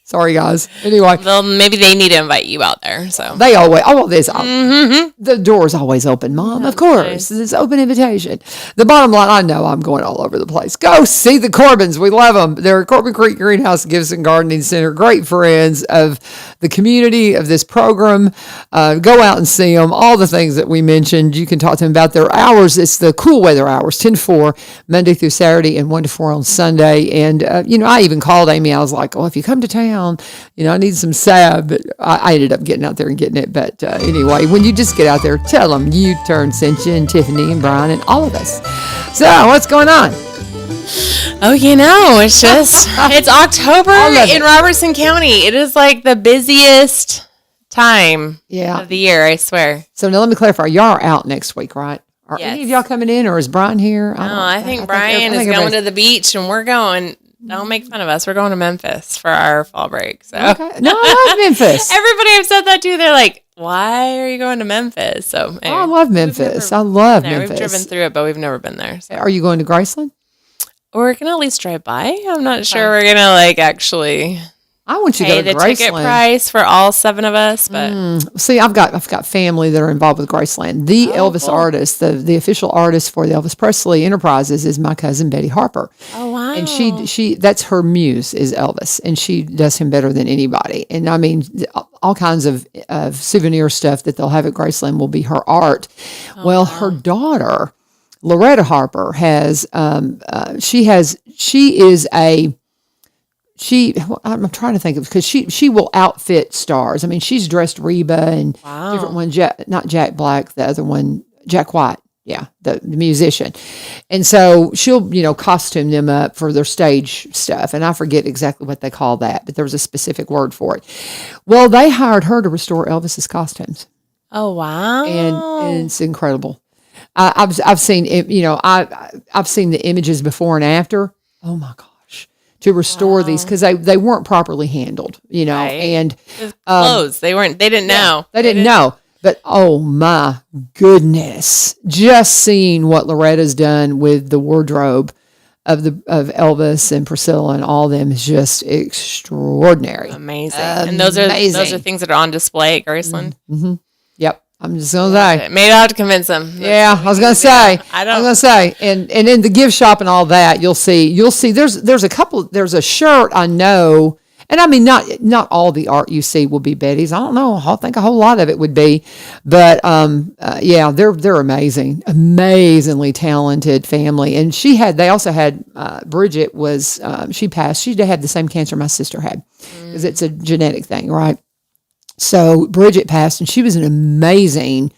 S2: Sorry, guys. Anyway.
S4: Well, maybe they need to invite you out there. So
S2: they always, the door's always open, Mom. Of course. It's open invitation. The bottom line, I know I'm going all over the place. Go see the Corbins. We love them. They're at Corbin Creek Greenhouse Gibson Gardening Center. Great friends of the community of this program. Go out and see them. All the things that we mentioned, you can talk to them about their hours. It's the cool weather hours, 10 to 4, Monday through Saturday, and 1 to 4 on Sunday. And, I even called Amy. I was like, if you come to town, I need some salve, but I ended up getting out there and getting it. But anyway, when you just get out there, tell them U-Turn sent you, and Tiffany and Brian and all of us. So what's going on?
S4: Oh, it's just, it's October in Robertson County. It is like the busiest time of the year, I swear.
S2: So now let me clarify. Y'all are out next week, right? Are any of y'all coming in, or is Brian here?
S4: I think Brian is going to the beach, and we're going. Don't make fun of us. We're going to Memphis for our fall break. So
S2: okay. No, I love Memphis.
S4: Everybody I've said that to, they're like, why are you going to Memphis? So anyway,
S2: I love Memphis. I love Memphis.
S4: We've driven through it, but we've never been there. So.
S2: Are you going to Graceland?
S4: We're going to at least drive by. I'm not sure we're going to actually
S2: I want you to go to
S4: the
S2: Graceland.
S4: Ticket price for all 7 of us, but
S2: see, I've got family that are involved with Graceland. The Elvis artist, the official artist for the Elvis Presley Enterprises, is my cousin Betty Harper.
S4: Oh wow!
S2: And she that's her muse is Elvis, and she does him better than anybody. And I mean, all kinds of souvenir stuff that they'll have at Graceland will be her art. Her daughter Loretta Harper has I'm trying to think of, because she will outfit stars. I mean, she's dressed Reba and different ones. Not Jack Black, the other one, Jack White. Yeah, the musician. And so she'll, costume them up for their stage stuff. And I forget exactly what they call that, but there was a specific word for it. Well, they hired her to restore Elvis's costumes.
S4: Oh, wow.
S2: And it's incredible. I've seen it, I've seen the images before and after. Oh my gosh. To restore these, because they weren't properly handled,
S4: Right.
S2: and
S4: clothes. They didn't know.
S2: They didn't know. But oh my goodness, just seeing what Loretta's done with the wardrobe of Elvis and Priscilla and all them is just extraordinary.
S4: Amazing. And those are things that are on display at Graceland.
S2: Mm-hmm. Yep. I'm just gonna say.
S4: Maybe I have to convince them.
S2: Yeah, I was gonna say. And in the gift shop and all that, you'll see. There's a shirt I know. And I mean, not all the art you see will be Betty's. I don't know. I think a whole lot of it would be, but yeah, they're amazing, amazingly talented family. And they also had Bridget she passed. She had the same cancer my sister had, because it's a genetic thing, right? So Bridget passed, and she was an amazing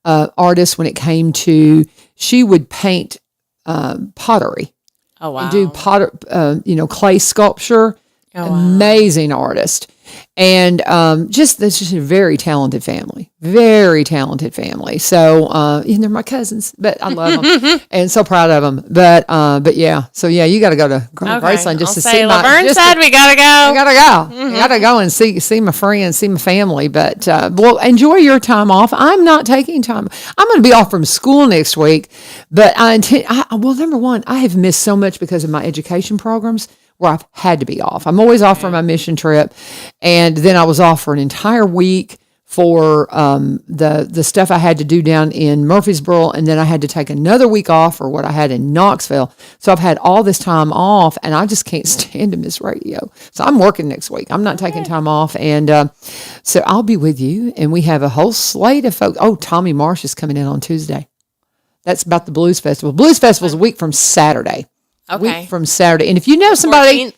S2: artist when it came to. She would paint pottery.
S4: Oh wow!
S2: And do clay sculpture. Oh, wow. Amazing artist. And that's just a very talented family. Very talented family. So they're my cousins, but I love them and so proud of them. But yeah. So yeah, you got to go to Graceland just to see
S4: Laverne said we got to go.
S2: I got to go. Mm-hmm. I got to go and see my friends, see my family. But well, enjoy your time off. I'm not taking time. I'm going to be off from school next week. But number one, I have missed so much because of my education programs, where I've had to be off. I'm always off for my mission trip. And then I was off for an entire week for the stuff I had to do down in Murfreesboro. And then I had to take another week off for what I had in Knoxville. So I've had all this time off, and I just can't stand to miss radio. So I'm working next week. I'm not taking time off. And so I'll be with you. And we have a whole slate of folks. Oh, Tommy Marsh is coming in on Tuesday. That's about the Blues Festival. Blues Festival is a week from Saturday.
S4: Okay.
S2: Week from Saturday. And if you know somebody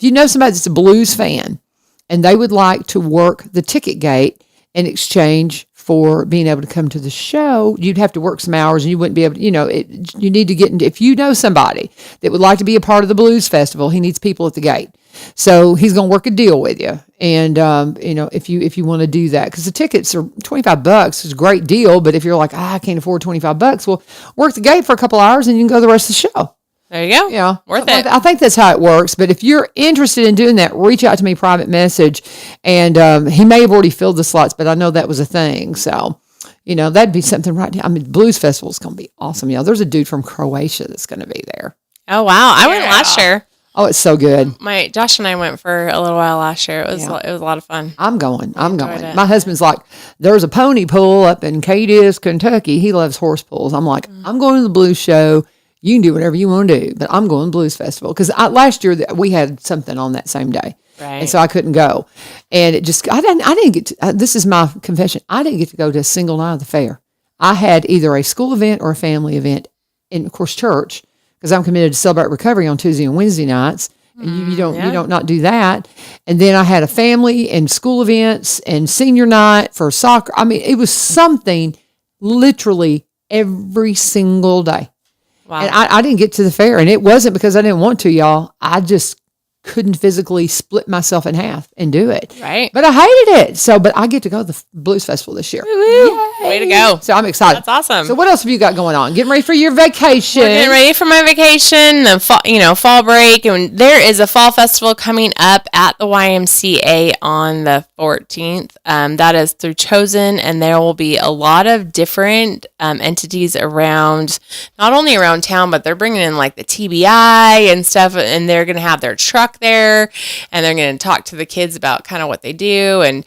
S2: that's a blues fan and they would like to work the ticket gate in exchange for being able to come to the show, you'd have to work some hours and you wouldn't be able to, you need to get into, if you know somebody that would like to be a part of the Blues Festival, he needs people at the gate. So he's going to work a deal with you. And, if you want to do that, because the tickets are $25, it's a great deal. But if you're like, I can't afford $25, well, work the gate for a couple hours and you can go the rest of the show.
S4: There you go.
S2: Yeah.
S4: Worth it.
S2: I think that's how it works. But if you're interested in doing that, reach out to me, private message. And he may have already filled the slots, but I know that was a thing. So, that'd be something right now. I mean, Blues Festival is going to be awesome. There's a dude from Croatia that's going to be there.
S4: Oh, wow. I went last year.
S2: Oh, it's so good.
S4: Josh and I went for a little while last year. It was a lot of fun.
S2: I'm going. My husband's like, there's a pony pool up in Cadiz, Kentucky. He loves horse pools. I'm like, I'm going to the blues show. You can do whatever you want to do, but I'm going to Blues Festival. Because last year we had something on that same day. Right. And so I couldn't go. And I didn't get to, this is my confession. I didn't get to go to a single night of the fair. I had either a school event or a family event. And of course, church, because I'm committed to Celebrate Recovery on Tuesday and Wednesday nights. And you don't not do that. And then I had a family and school events and senior night for soccer. I mean, it was something literally every single day. Wow. And I didn't get to the fair, and it wasn't because I didn't want to, y'all. I just couldn't physically split myself in half and do it.
S4: Right.
S2: But I hated it. But I get to go to the Blues Festival this year.
S4: Way to go.
S2: So I'm excited.
S4: That's awesome.
S2: So what else have you got going on? Getting ready for your vacation.
S4: We're getting ready for my vacation, the fall break. And there is a fall festival coming up at the YMCA on the 14th. That is through Chosen, and there will be a lot of different entities around, not only around town, but they're bringing in like the TBI and stuff, and they're going to have their truck there, and they're going to talk to the kids about kind of what they do. And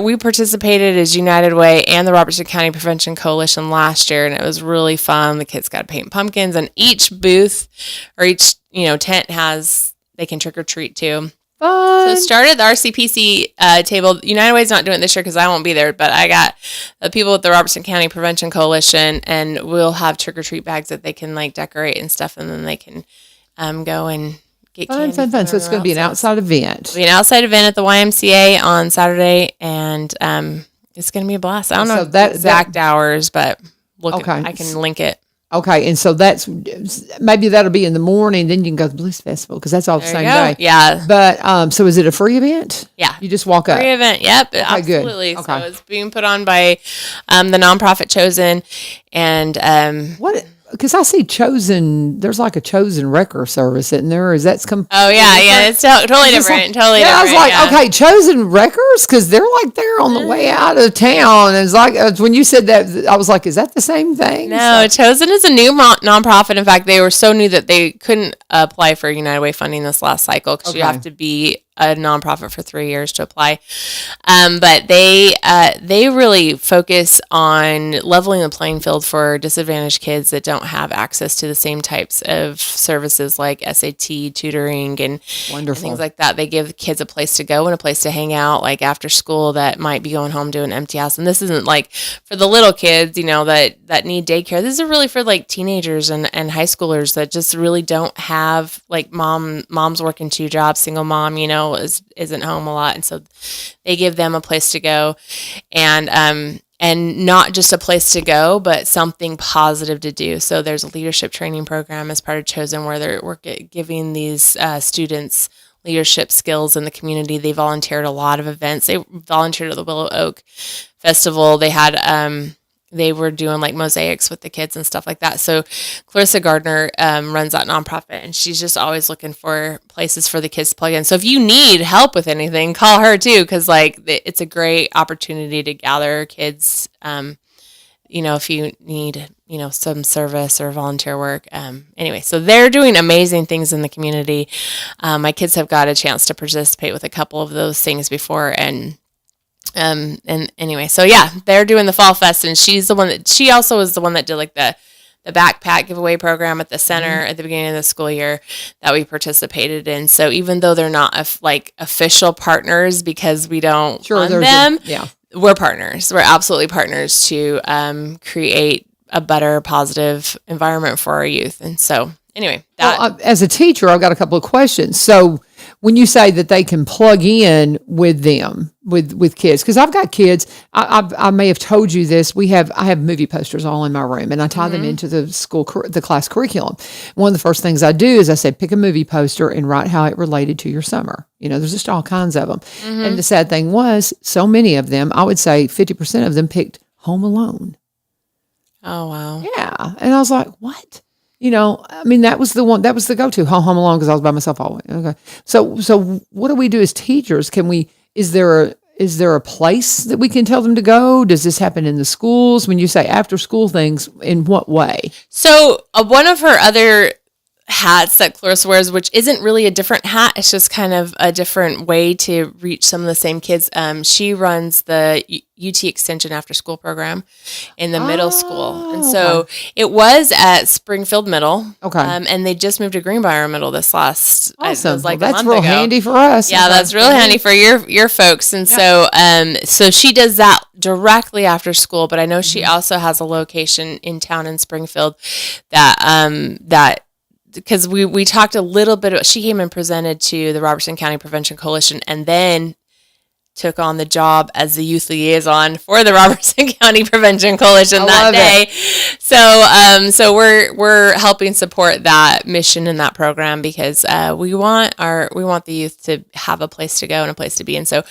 S4: we participated as United Way and the Robertson County Prevention Coalition last year, and it was really fun. The kids got to paint pumpkins, and each booth or each tent they can trick or treat too. Fun. So started the RCPC table. United Way's not doing it this year because I won't be there, but I got the people with the Robertson County Prevention Coalition, and we'll have trick or treat bags that they can like decorate and stuff, and then they can go and get
S2: Fun.
S4: candy.
S2: So it's going to be an outside event.
S4: It'll be an outside event at the YMCA on Saturday, and it's going to be a blast. I don't know the exact hours, but I can link it.
S2: Okay, and so maybe that'll be in the morning. Then you can go to the Blues Festival because that's all the same day.
S4: Yeah.
S2: But so is it a free event?
S4: Yeah.
S2: You just walk up.
S4: Free event. Yep. Okay, absolutely. Good. Okay. So it's being put on by the nonprofit Chosen, and
S2: what? Because I see Chosen. There's like a Chosen wrecker service, isn't there? Is that
S4: Oh yeah, it's totally different. Totally different.
S2: I was like, okay, Chosen wreckers, because they're like there on the way out of town. And it's like when you said that, I was like, is that the same thing?
S4: No, Chosen is a new nonprofit. In fact, they were so new that they couldn't apply for United Way funding this last cycle because you have to be a nonprofit for 3 years to apply. But they really focus on leveling the playing field for disadvantaged kids that don't have access to the same types of services like SAT, tutoring, and things like that. They give kids a place to go and a place to hang out, like after school, that might be going home to an empty house. And this isn't like for the little kids, that need daycare. This is really for like teenagers and high schoolers that just really don't have, like mom's working 2 jobs, single mom, isn't home a lot, and so they give them a place to go, and not just a place to go, but something positive to do. So there's a leadership training program as part of Chosen where we're giving these students leadership skills in the community. They volunteered at a lot of events. They volunteered at the Willow Oak Festival. They had they were doing like mosaics with the kids and stuff like that. So Clarissa Gardner runs that nonprofit, and she's just always looking for places for the kids to plug in. So if you need help with anything, call her too, because like it's a great opportunity to gather kids. If you need some service or volunteer work. Anyway, so they're doing amazing things in the community. My kids have got a chance to participate with a couple of those things before, and anyway, so yeah, they're doing the Fall Fest, and she also was the one that did like the backpack giveaway program at the center at the beginning of the school year that we participated in. So even though they're not official partners because we don't fund them, we're partners. We're absolutely partners to create a better, positive environment for our youth. And so anyway,
S2: as a teacher, I've got a couple of questions. So when you say that they can plug in with them, with kids, because I've got kids, I may have told you this. I have movie posters all in my room, and I tie them into the class curriculum. One of the first things I do is I say, pick a movie poster and write how it related to your summer. There's just all kinds of them. And the sad thing was, so many of them, I would say 50% of them picked Home Alone.
S4: Oh, wow.
S2: Yeah. And I was like, what? That was the one, that was the go-to, Home Alone, because I was by myself all the way. Okay. So what do we do as teachers? Is there a place that we can tell them to go? Does this happen in the schools? When you say after school things, in what way?
S4: So one of her other hats that Clarissa wears, which isn't really a different hat, it's just kind of a different way to reach some of the same kids. She runs the UT Extension after school program in the middle school. And so it was at Springfield Middle. Okay. And they just moved to Greenbrier Middle this last,
S2: awesome.
S4: It was like
S2: that's
S4: a month
S2: real
S4: ago.
S2: handy for us.
S4: Yeah, that's really handy for your folks. And so she does that directly after school, but I know she also has a location in town in Springfield that because we talked a little bit about, she came and presented to the Robertson County Prevention Coalition and then took on the job as the youth liaison for the Robertson County Prevention Coalition that day. So we're helping support that mission and that program because we want the youth to have a place to go and a place to be. And so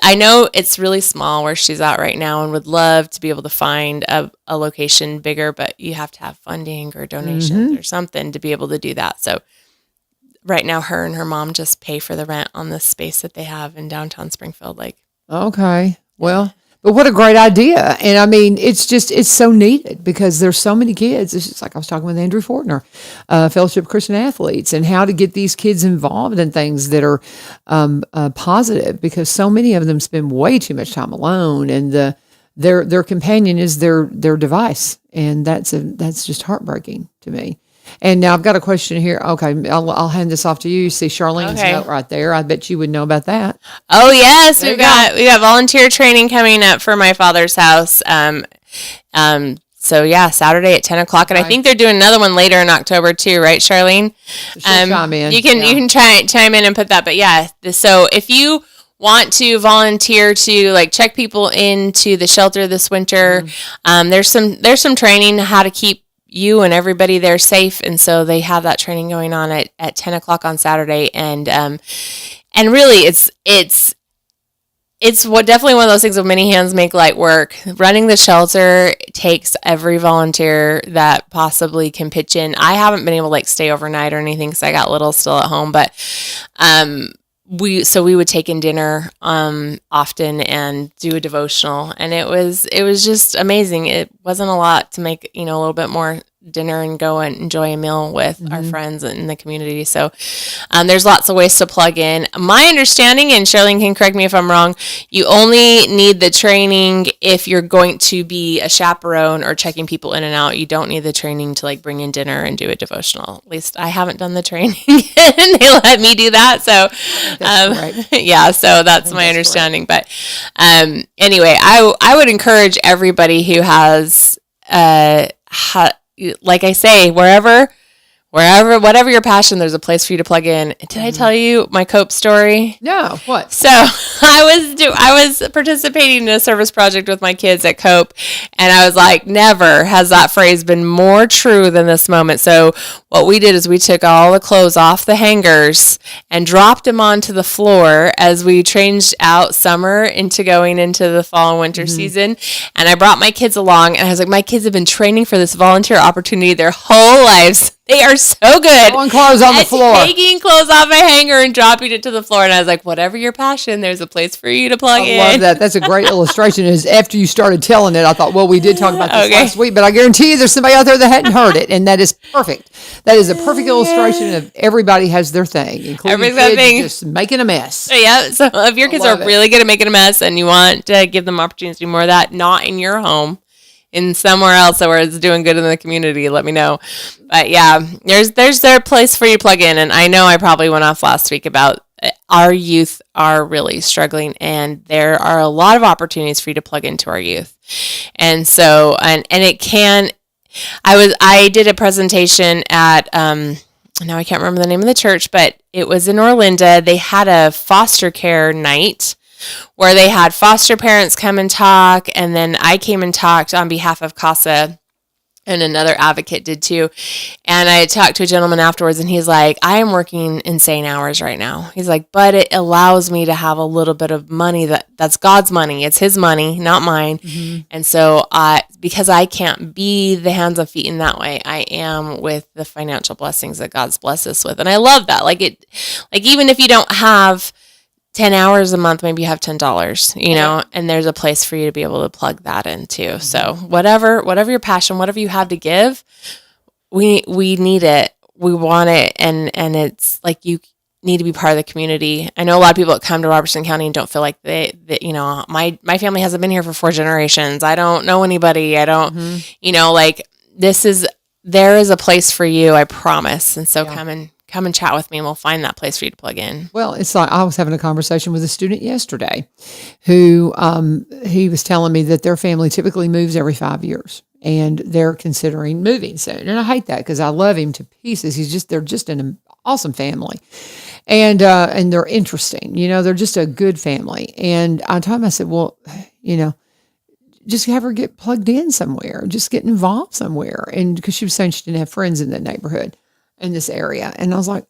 S4: I know it's really small where she's at right now and would love to be able to find a location bigger, but you have to have funding or donations or something to be able to do that. So right now, her and her mom just pay for the rent on the space that they have in downtown Springfield.
S2: Okay. Well, but what a great idea. And I mean, it's so needed because there's so many kids. It's just like I was talking with Andrew Fortner, Fellowship of Christian Athletes, and how to get these kids involved in things that are positive because so many of them spend way too much time alone and their companion is their device. And that's just heartbreaking to me. And now I've got a question here. Okay, I'll hand this off to you. See Charlene's note right there. I bet you would know about that.
S4: Oh we got volunteer training coming up for my father's house. So yeah, Saturday at 10 o'clock. And I think they're doing another one later in October too, right, Charlene?
S2: Chime in.
S4: You can chime in and put that. But yeah, so if you want to volunteer to like check people into the shelter this winter, there's some training how to keep you and everybody there safe, and so they have that training going on at 10 o'clock on Saturday, and really it's definitely one of those things of many hands make light work. Running the shelter takes every volunteer that possibly can pitch in. I haven't been able to like stay overnight or anything because I got little still at home, but we would take in dinner often and do a devotional, and it was just amazing. It wasn't a lot to make, a little bit more dinner and go and enjoy a meal with our friends in the community. So there's lots of ways to plug in. My understanding, and Charlene can correct me if I'm wrong, you only need the training if you're going to be a chaperone or checking people in and out. You don't need the training to like bring in dinner and do a devotional. At least I haven't done the training and they let me do that. So yeah, so that's my understanding. Correct. But anyway, I would encourage everybody who has like I say, whatever your passion, there's a place for you to plug in. Did I tell you my Cope story?
S2: No, what?
S4: So I was participating in a service project with my kids at Cope, and I was like, never has that phrase been more true than this moment. So what we did is we took all the clothes off the hangers and dropped them onto the floor as we changed out summer into going into the fall and winter season. And I brought my kids along, and I was like, my kids have been training for this volunteer opportunity their whole lives. They are so good.
S2: Throwing clothes on the floor.
S4: Taking clothes off a hanger and dropping it to the floor. And I was like, whatever your passion, there's a place for you to plug in.
S2: I love that. That's a great illustration. Is after you started telling it, I thought, well, we did talk about this last week, but I guarantee you there's somebody out there that hadn't heard it. And that is perfect. That is a perfect illustration of everybody has their thing, including kids just making a mess.
S4: Yeah. So if your kids are really good at making a mess and you want to give them opportunities to do more of that, not in your home, in somewhere else where it's doing good in the community, let me know. But yeah, there's their place for you to plug in. And I know I probably went off last week about our youth are really struggling, and there are a lot of opportunities for you to plug into our youth. And so, and it can, I did a presentation at, now I can't remember the name of the church, but it was in Orlinda. They had a foster care night where they had foster parents come and talk, and then I came and talked on behalf of CASA, and another advocate did too. And I talked to a gentleman afterwards, and he's like, I am working insane hours right now. He's like, but it allows me to have a little bit of money that's God's money. It's his money, not mine. And so because I can't be the hands and feet in that way, I am with the financial blessings that God's blessed us with. And I love that. Like even if you don't have 10 hours a month, maybe you have $10, and there's a place for you to be able to plug that in too. So whatever your passion, whatever you have to give, we need it. We want it. And it's like, you need to be part of the community. I know a lot of people that come to Robertson County and don't feel like my family hasn't been here for 4 generations. I don't know anybody. I don't, there is a place for you, I promise. And so come and chat with me, and we'll find that place for you to plug in.
S2: Well, it's like I was having a conversation with a student yesterday who he was telling me that their family typically moves every 5 years, and they're considering moving soon. And I hate that because I love him to pieces. They're just an awesome family, and they're interesting. They're just a good family. And I told him, I said, well, just have her get plugged in somewhere, just get involved somewhere. And because she was saying she didn't have friends in the neighborhood, in this area. And I was like,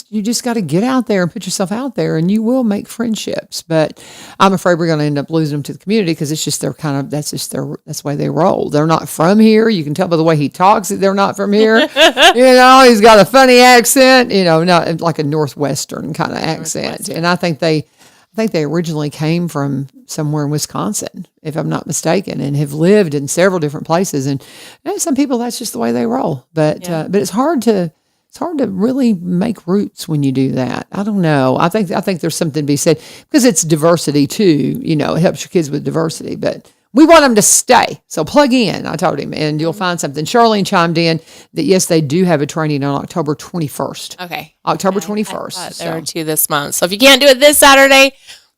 S2: you just got to get out there and put yourself out there, and you will make friendships. But I'm afraid we're going to end up losing them to the community because it's just that's the way they roll. They're not from here. You can tell by the way he talks that they're not from here. He's got a funny accent, not like a Northwestern kind of accent. And I think they originally came from somewhere in Wisconsin, if I'm not mistaken, and have lived in several different places. And some people, that's just the way they roll. But it's hard to really make roots when you do that. I don't know. I think there's something to be said because it's diversity too. It helps your kids with diversity. But we want them to stay. So plug in, I told him, and you'll find something. Charlene chimed in that, yes, they do have a training on October 21st.
S4: Okay.
S2: October 21st.
S4: There are 2 this month. So if you can't do it this Saturday,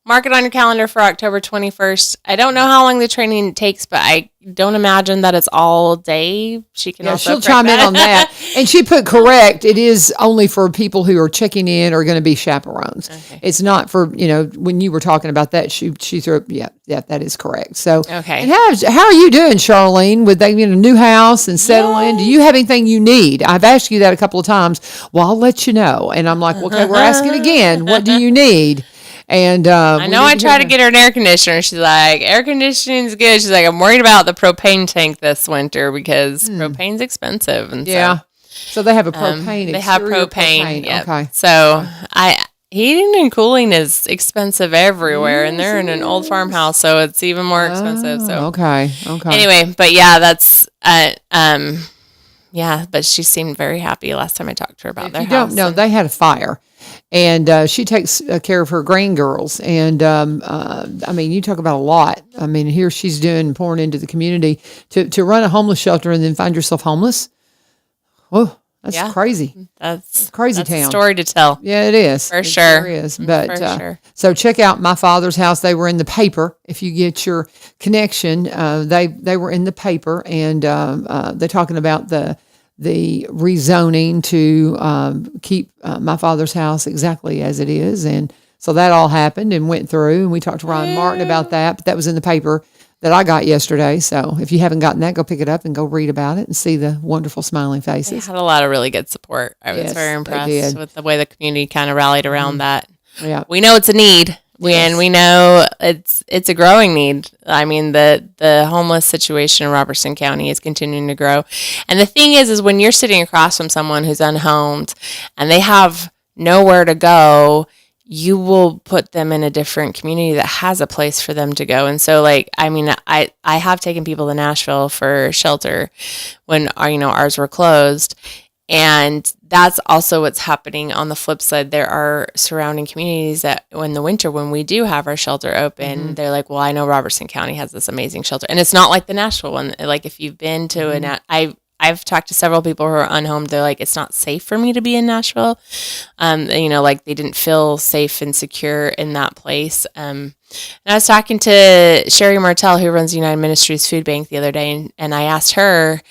S4: mark it on your calendar for October 21st. I don't know how long the training takes, but I don't imagine that it's all day. She can also
S2: she'll chime in on that. And she put correct. It is only for people who are checking in or going to be chaperones. Okay. It's not for, when you were talking about that, she threw, yeah, that is correct. So,
S4: okay.
S2: And how are you doing, Charlene, with a new house and settling? Do you have anything you need? I've asked you that a couple of times. Well, I'll let you know. And I'm like, okay, we're asking again. What do you need? And
S4: I know I tried to get her an air conditioner. She's like, air conditioning's good. She's like, I'm worried about the propane tank this winter because propane's expensive. And
S2: so they have a propane.
S4: They have propane. Yep.
S2: Okay.
S4: So heating and cooling is expensive everywhere, and they're in an old farmhouse, so it's even more expensive. So
S2: okay.
S4: Anyway, but yeah, that's but she seemed very happy last time I talked to her about their house.
S2: Don't know, they had a fire. And she takes care of her grand girls. And, you talk about a lot. I mean, here she's pouring into the community to run a homeless shelter and then find yourself homeless. Oh, that's crazy.
S4: That's
S2: crazy town.
S4: A story to tell.
S2: Yeah, it is.
S4: For sure.
S2: It is. But,
S4: for sure.
S2: So check out My Father's House. They were in the paper. If you get your connection, they were in the paper. And they're talking about the rezoning to keep My Father's House exactly as it is. And so that all happened and went through. And we talked to Ron Martin about that. But that was in the paper that I got yesterday. So if you haven't gotten that, go pick it up and go read about it and see the wonderful smiling faces.
S4: They had a lot of really good support. I was very impressed with the way the community kind of rallied around that.
S2: Yeah.
S4: We know it's a need. And we know it's a growing need. I mean, the homeless situation in Robertson County is continuing to grow. And the thing is when you're sitting across from someone who's unhomed and they have nowhere to go, you will put them in a different community that has a place for them to go. And so, I have taken people to Nashville for shelter when ours were closed. And that's also what's happening on the flip side. There are surrounding communities that in the winter, when we do have our shelter open, they're like, well, I know Robertson County has this amazing shelter. And it's not like the Nashville one. Like if you've been to I've talked to several people who are unhomed. They're like, it's not safe for me to be in Nashville. They didn't feel safe and secure in that place. And I was talking to Sherry Martell, who runs United Ministries Food Bank the other day. And I asked her,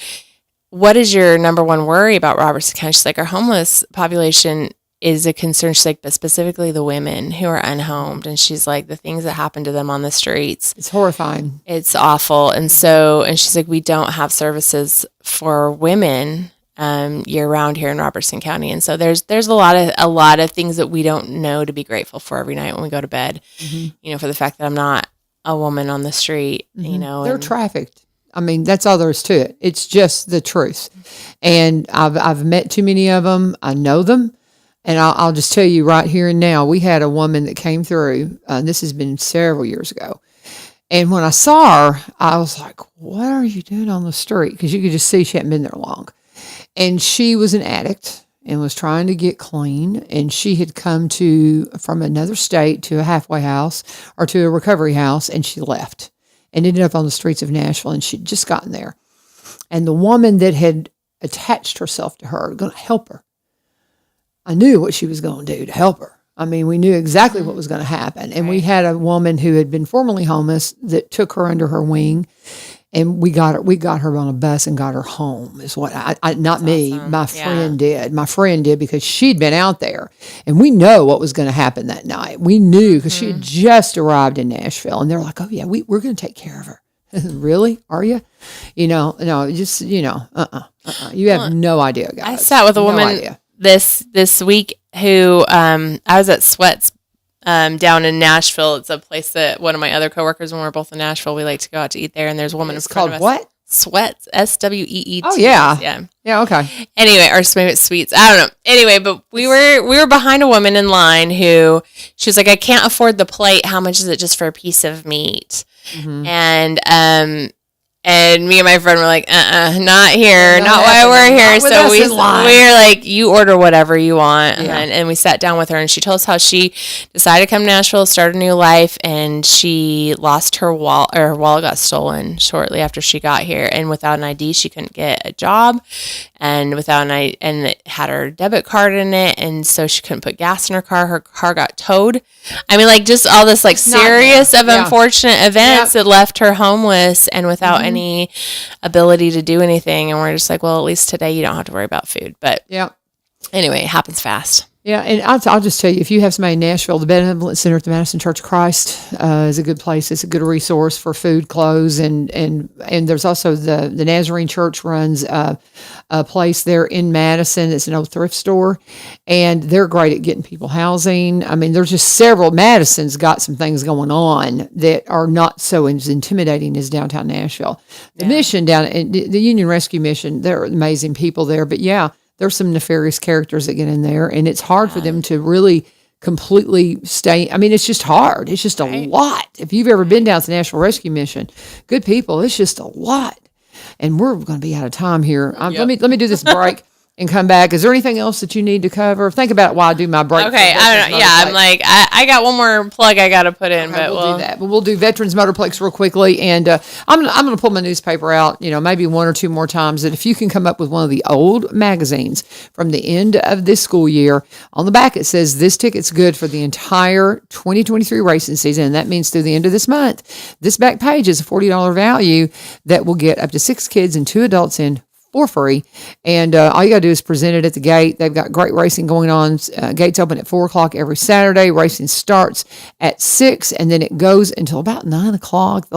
S4: what is your number one worry about Robertson County? She's like, our homeless population is a concern. She's like, but specifically the women who are unhomed. And she's like, the things that happen to them on the streets.
S2: It's horrifying.
S4: It's awful. And she's like, we don't have services for women year round here in Robertson County. And so there's a lot of things that we don't know to be grateful for every night when we go to bed. For the fact that I'm not a woman on the street,
S2: They're trafficked. I mean, that's all there is to it. It's just the truth. And I've met too many of them. I know them. And I'll just tell you right here and now, we had a woman that came through. This has been several years ago. And when I saw her, I was like, what are you doing on the street? Because you could just see she hadn't been there long. And she was an addict and was trying to get clean. And she had come from another state to a halfway house or to a recovery house, and she left. And ended up on the streets of Nashville, and she'd just gotten there. And the woman that had attached herself to her, going to help her, I knew what she was going to do to help her. I mean, we knew exactly what was going to happen. And we had a woman who had been formerly homeless that took her under her wing, and we got her on a bus and got her home. Is what not me, awesome. My friend did. My friend did because she'd been out there, and we know what was going to happen that night. We knew because she had just arrived in Nashville, and they're like, "Oh yeah, we're going to take care of her." Really? Are you? No, just You have no idea, guys.
S4: I sat with a woman this week who I was at Sweats down in Nashville. It's a place that one of my other coworkers, when we're both in Nashville, we like to go out to eat there. And there's a woman.
S2: It's called what?
S4: Sweats. SWEET.
S2: Oh yeah. Yeah. Okay.
S4: Anyway, or maybe it's Sweets. I don't know. Anyway, but we were behind a woman in line who she was like, I can't afford the plate. How much is it just for a piece of meat? And And me and my friend were like, not here,
S2: Not
S4: not while we're
S2: happening.
S4: here.
S2: Not with
S4: So
S2: us
S4: we
S2: in line.
S4: were like, you order whatever you want.
S2: Yeah.
S4: And we sat down with her, and she told us how she decided to come to Nashville, start a new life, and she lost her wallet, or her wallet got stolen shortly after she got here. And without an ID, she couldn't get a job. And without an ID, and it had her debit card in it, and so she couldn't put gas in her car. Her car got towed. I mean, like, just all this, like, serious of unfortunate events that left her homeless and without any ability to do anything. And we're just like, well, at least today you don't have to worry about food. But anyway, it happens fast.
S2: Yeah, and I'll just tell you, if you have somebody in Nashville, the Benevolent Center at the Madison Church of Christ is a good place. It's a good resource for food, clothes, and there's also the Nazarene Church runs a place there in Madison. It's an old thrift store, and they're great at getting people housing. I mean, there's just several. Madison's got some things going on that are not so as intimidating as downtown Nashville. The mission down in the Union Rescue Mission, they're amazing people there, but there's some nefarious characters that get in there, and it's hard for them to really completely stay. I mean, it's just hard. It's just a lot. If you've ever been down to the National Rescue Mission, good people, it's just a lot. And we're going to be out of time here. Let me do this break and come back. Is there anything else that you need to cover? Think about it while I do my break.
S4: Okay, I don't know. Yeah, I'm like, I got one more plug I got to put in, but
S2: we'll do that. But we'll do Veterans Motorplex real quickly, and I'm going to pull my newspaper out, maybe one or two more times, that if you can come up with one of the old magazines from the end of this school year, on the back it says, this ticket's good for the entire 2023 racing season, and that means through the end of this month. This back page is a $40 value that will get up to 6 kids and 2 adults in for free. And all you got to do is present it at the gate. They've got great racing going on. Gates open at 4 o'clock every Saturday. Racing starts at 6, and then it goes until about 9 o'clock.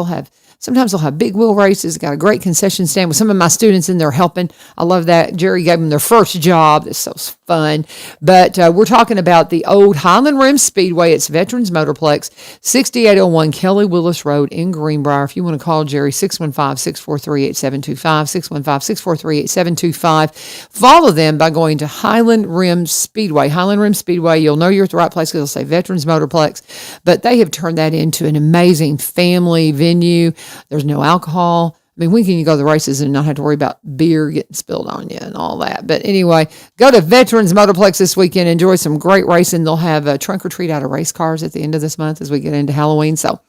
S2: Sometimes they'll have big wheel races. Got a great concession stand with some of my students in there helping. I love that. Jerry gave them their first job. It's so fun. But we're talking about the old Highland Rim Speedway. It's Veterans Motorplex, 6801 Kelly Willis Road in Greenbrier. If you want to call Jerry, 615-643-8725, 615-643-8725. Follow them by going to Highland Rim Speedway. Highland Rim Speedway, you'll know you're at the right place because it'll say Veterans Motorplex. But they have turned that into an amazing family venue. There's no alcohol. I mean, when can you go to the races and not have to worry about beer getting spilled on you and all that? But anyway, go to Veterans Motorplex this weekend. Enjoy some great racing. They'll have a trunk or treat out of race cars at the end of this month as we get into Halloween. So,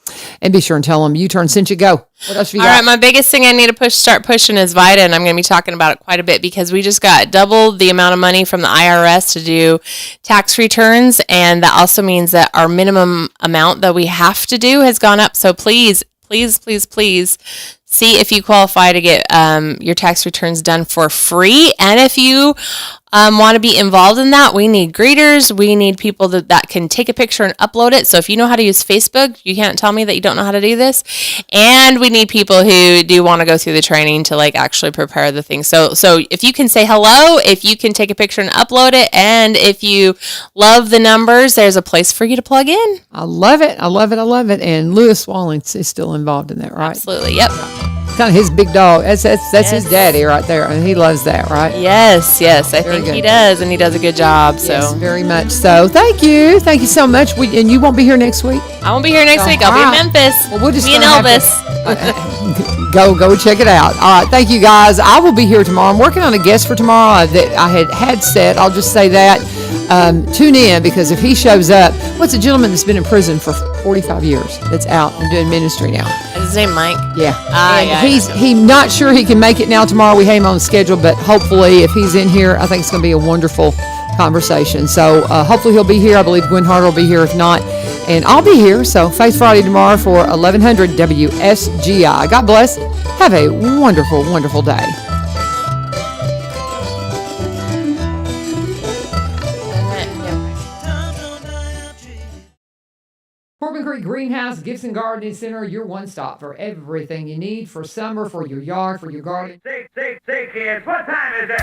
S2: and be sure and tell them U-Turn sent you. Go. What else have you got?
S4: All right, my biggest thing I need to start pushing is VITA, and I'm going to be talking about it quite a bit because we just got double the amount of money from the IRS to do tax returns, and that also means that our minimum amount that we have to do has gone up. So please see if you qualify to get your tax returns done for free. And if you want to be involved in that, we need greeters. We need people that can take a picture and upload it. So if you know how to use Facebook, you can't tell me that you don't know how to do this. And we need people who do want to go through the training to actually prepare the thing. So if you can say hello, if you can take a picture and upload it, and if you love the numbers, there's a place for you to plug in.
S2: I love it. And Lewis Wallings is still involved in that, right?
S4: Absolutely. Yep.
S2: Kind of his big dog. That's his daddy right there, and he loves that, right?
S4: Yes. I think he does, and he does a good job. So
S2: yes, very much so. Thank you so much. And you won't be here next week.
S4: I won't be here next week. I'll be in Memphis.
S2: Well, we'll just
S4: me and Elvis.
S2: Go check it out. All right, thank you guys. I will be here tomorrow. I'm working on a guest for tomorrow that I had set. I'll just say that. Tune in, because if he shows up, what's a gentleman that's been in prison for 45 years that's out and doing ministry now?
S4: Is his name Mike?
S2: Yeah.
S4: Yeah.
S2: He's not sure he can make it now tomorrow. We have him on the schedule, but hopefully if he's in here, I think it's going to be a wonderful conversation. So hopefully he'll be here. I believe Gwen Harder will be here if not. And I'll be here. So Faith Friday tomorrow for 1100 WSGI. God bless. Have a wonderful, wonderful day. Corbin Creek Greenhouse, Gifts and Gardening Center, your one stop for everything you need for summer, for your yard, for your garden.
S5: Say, kids, what time is it?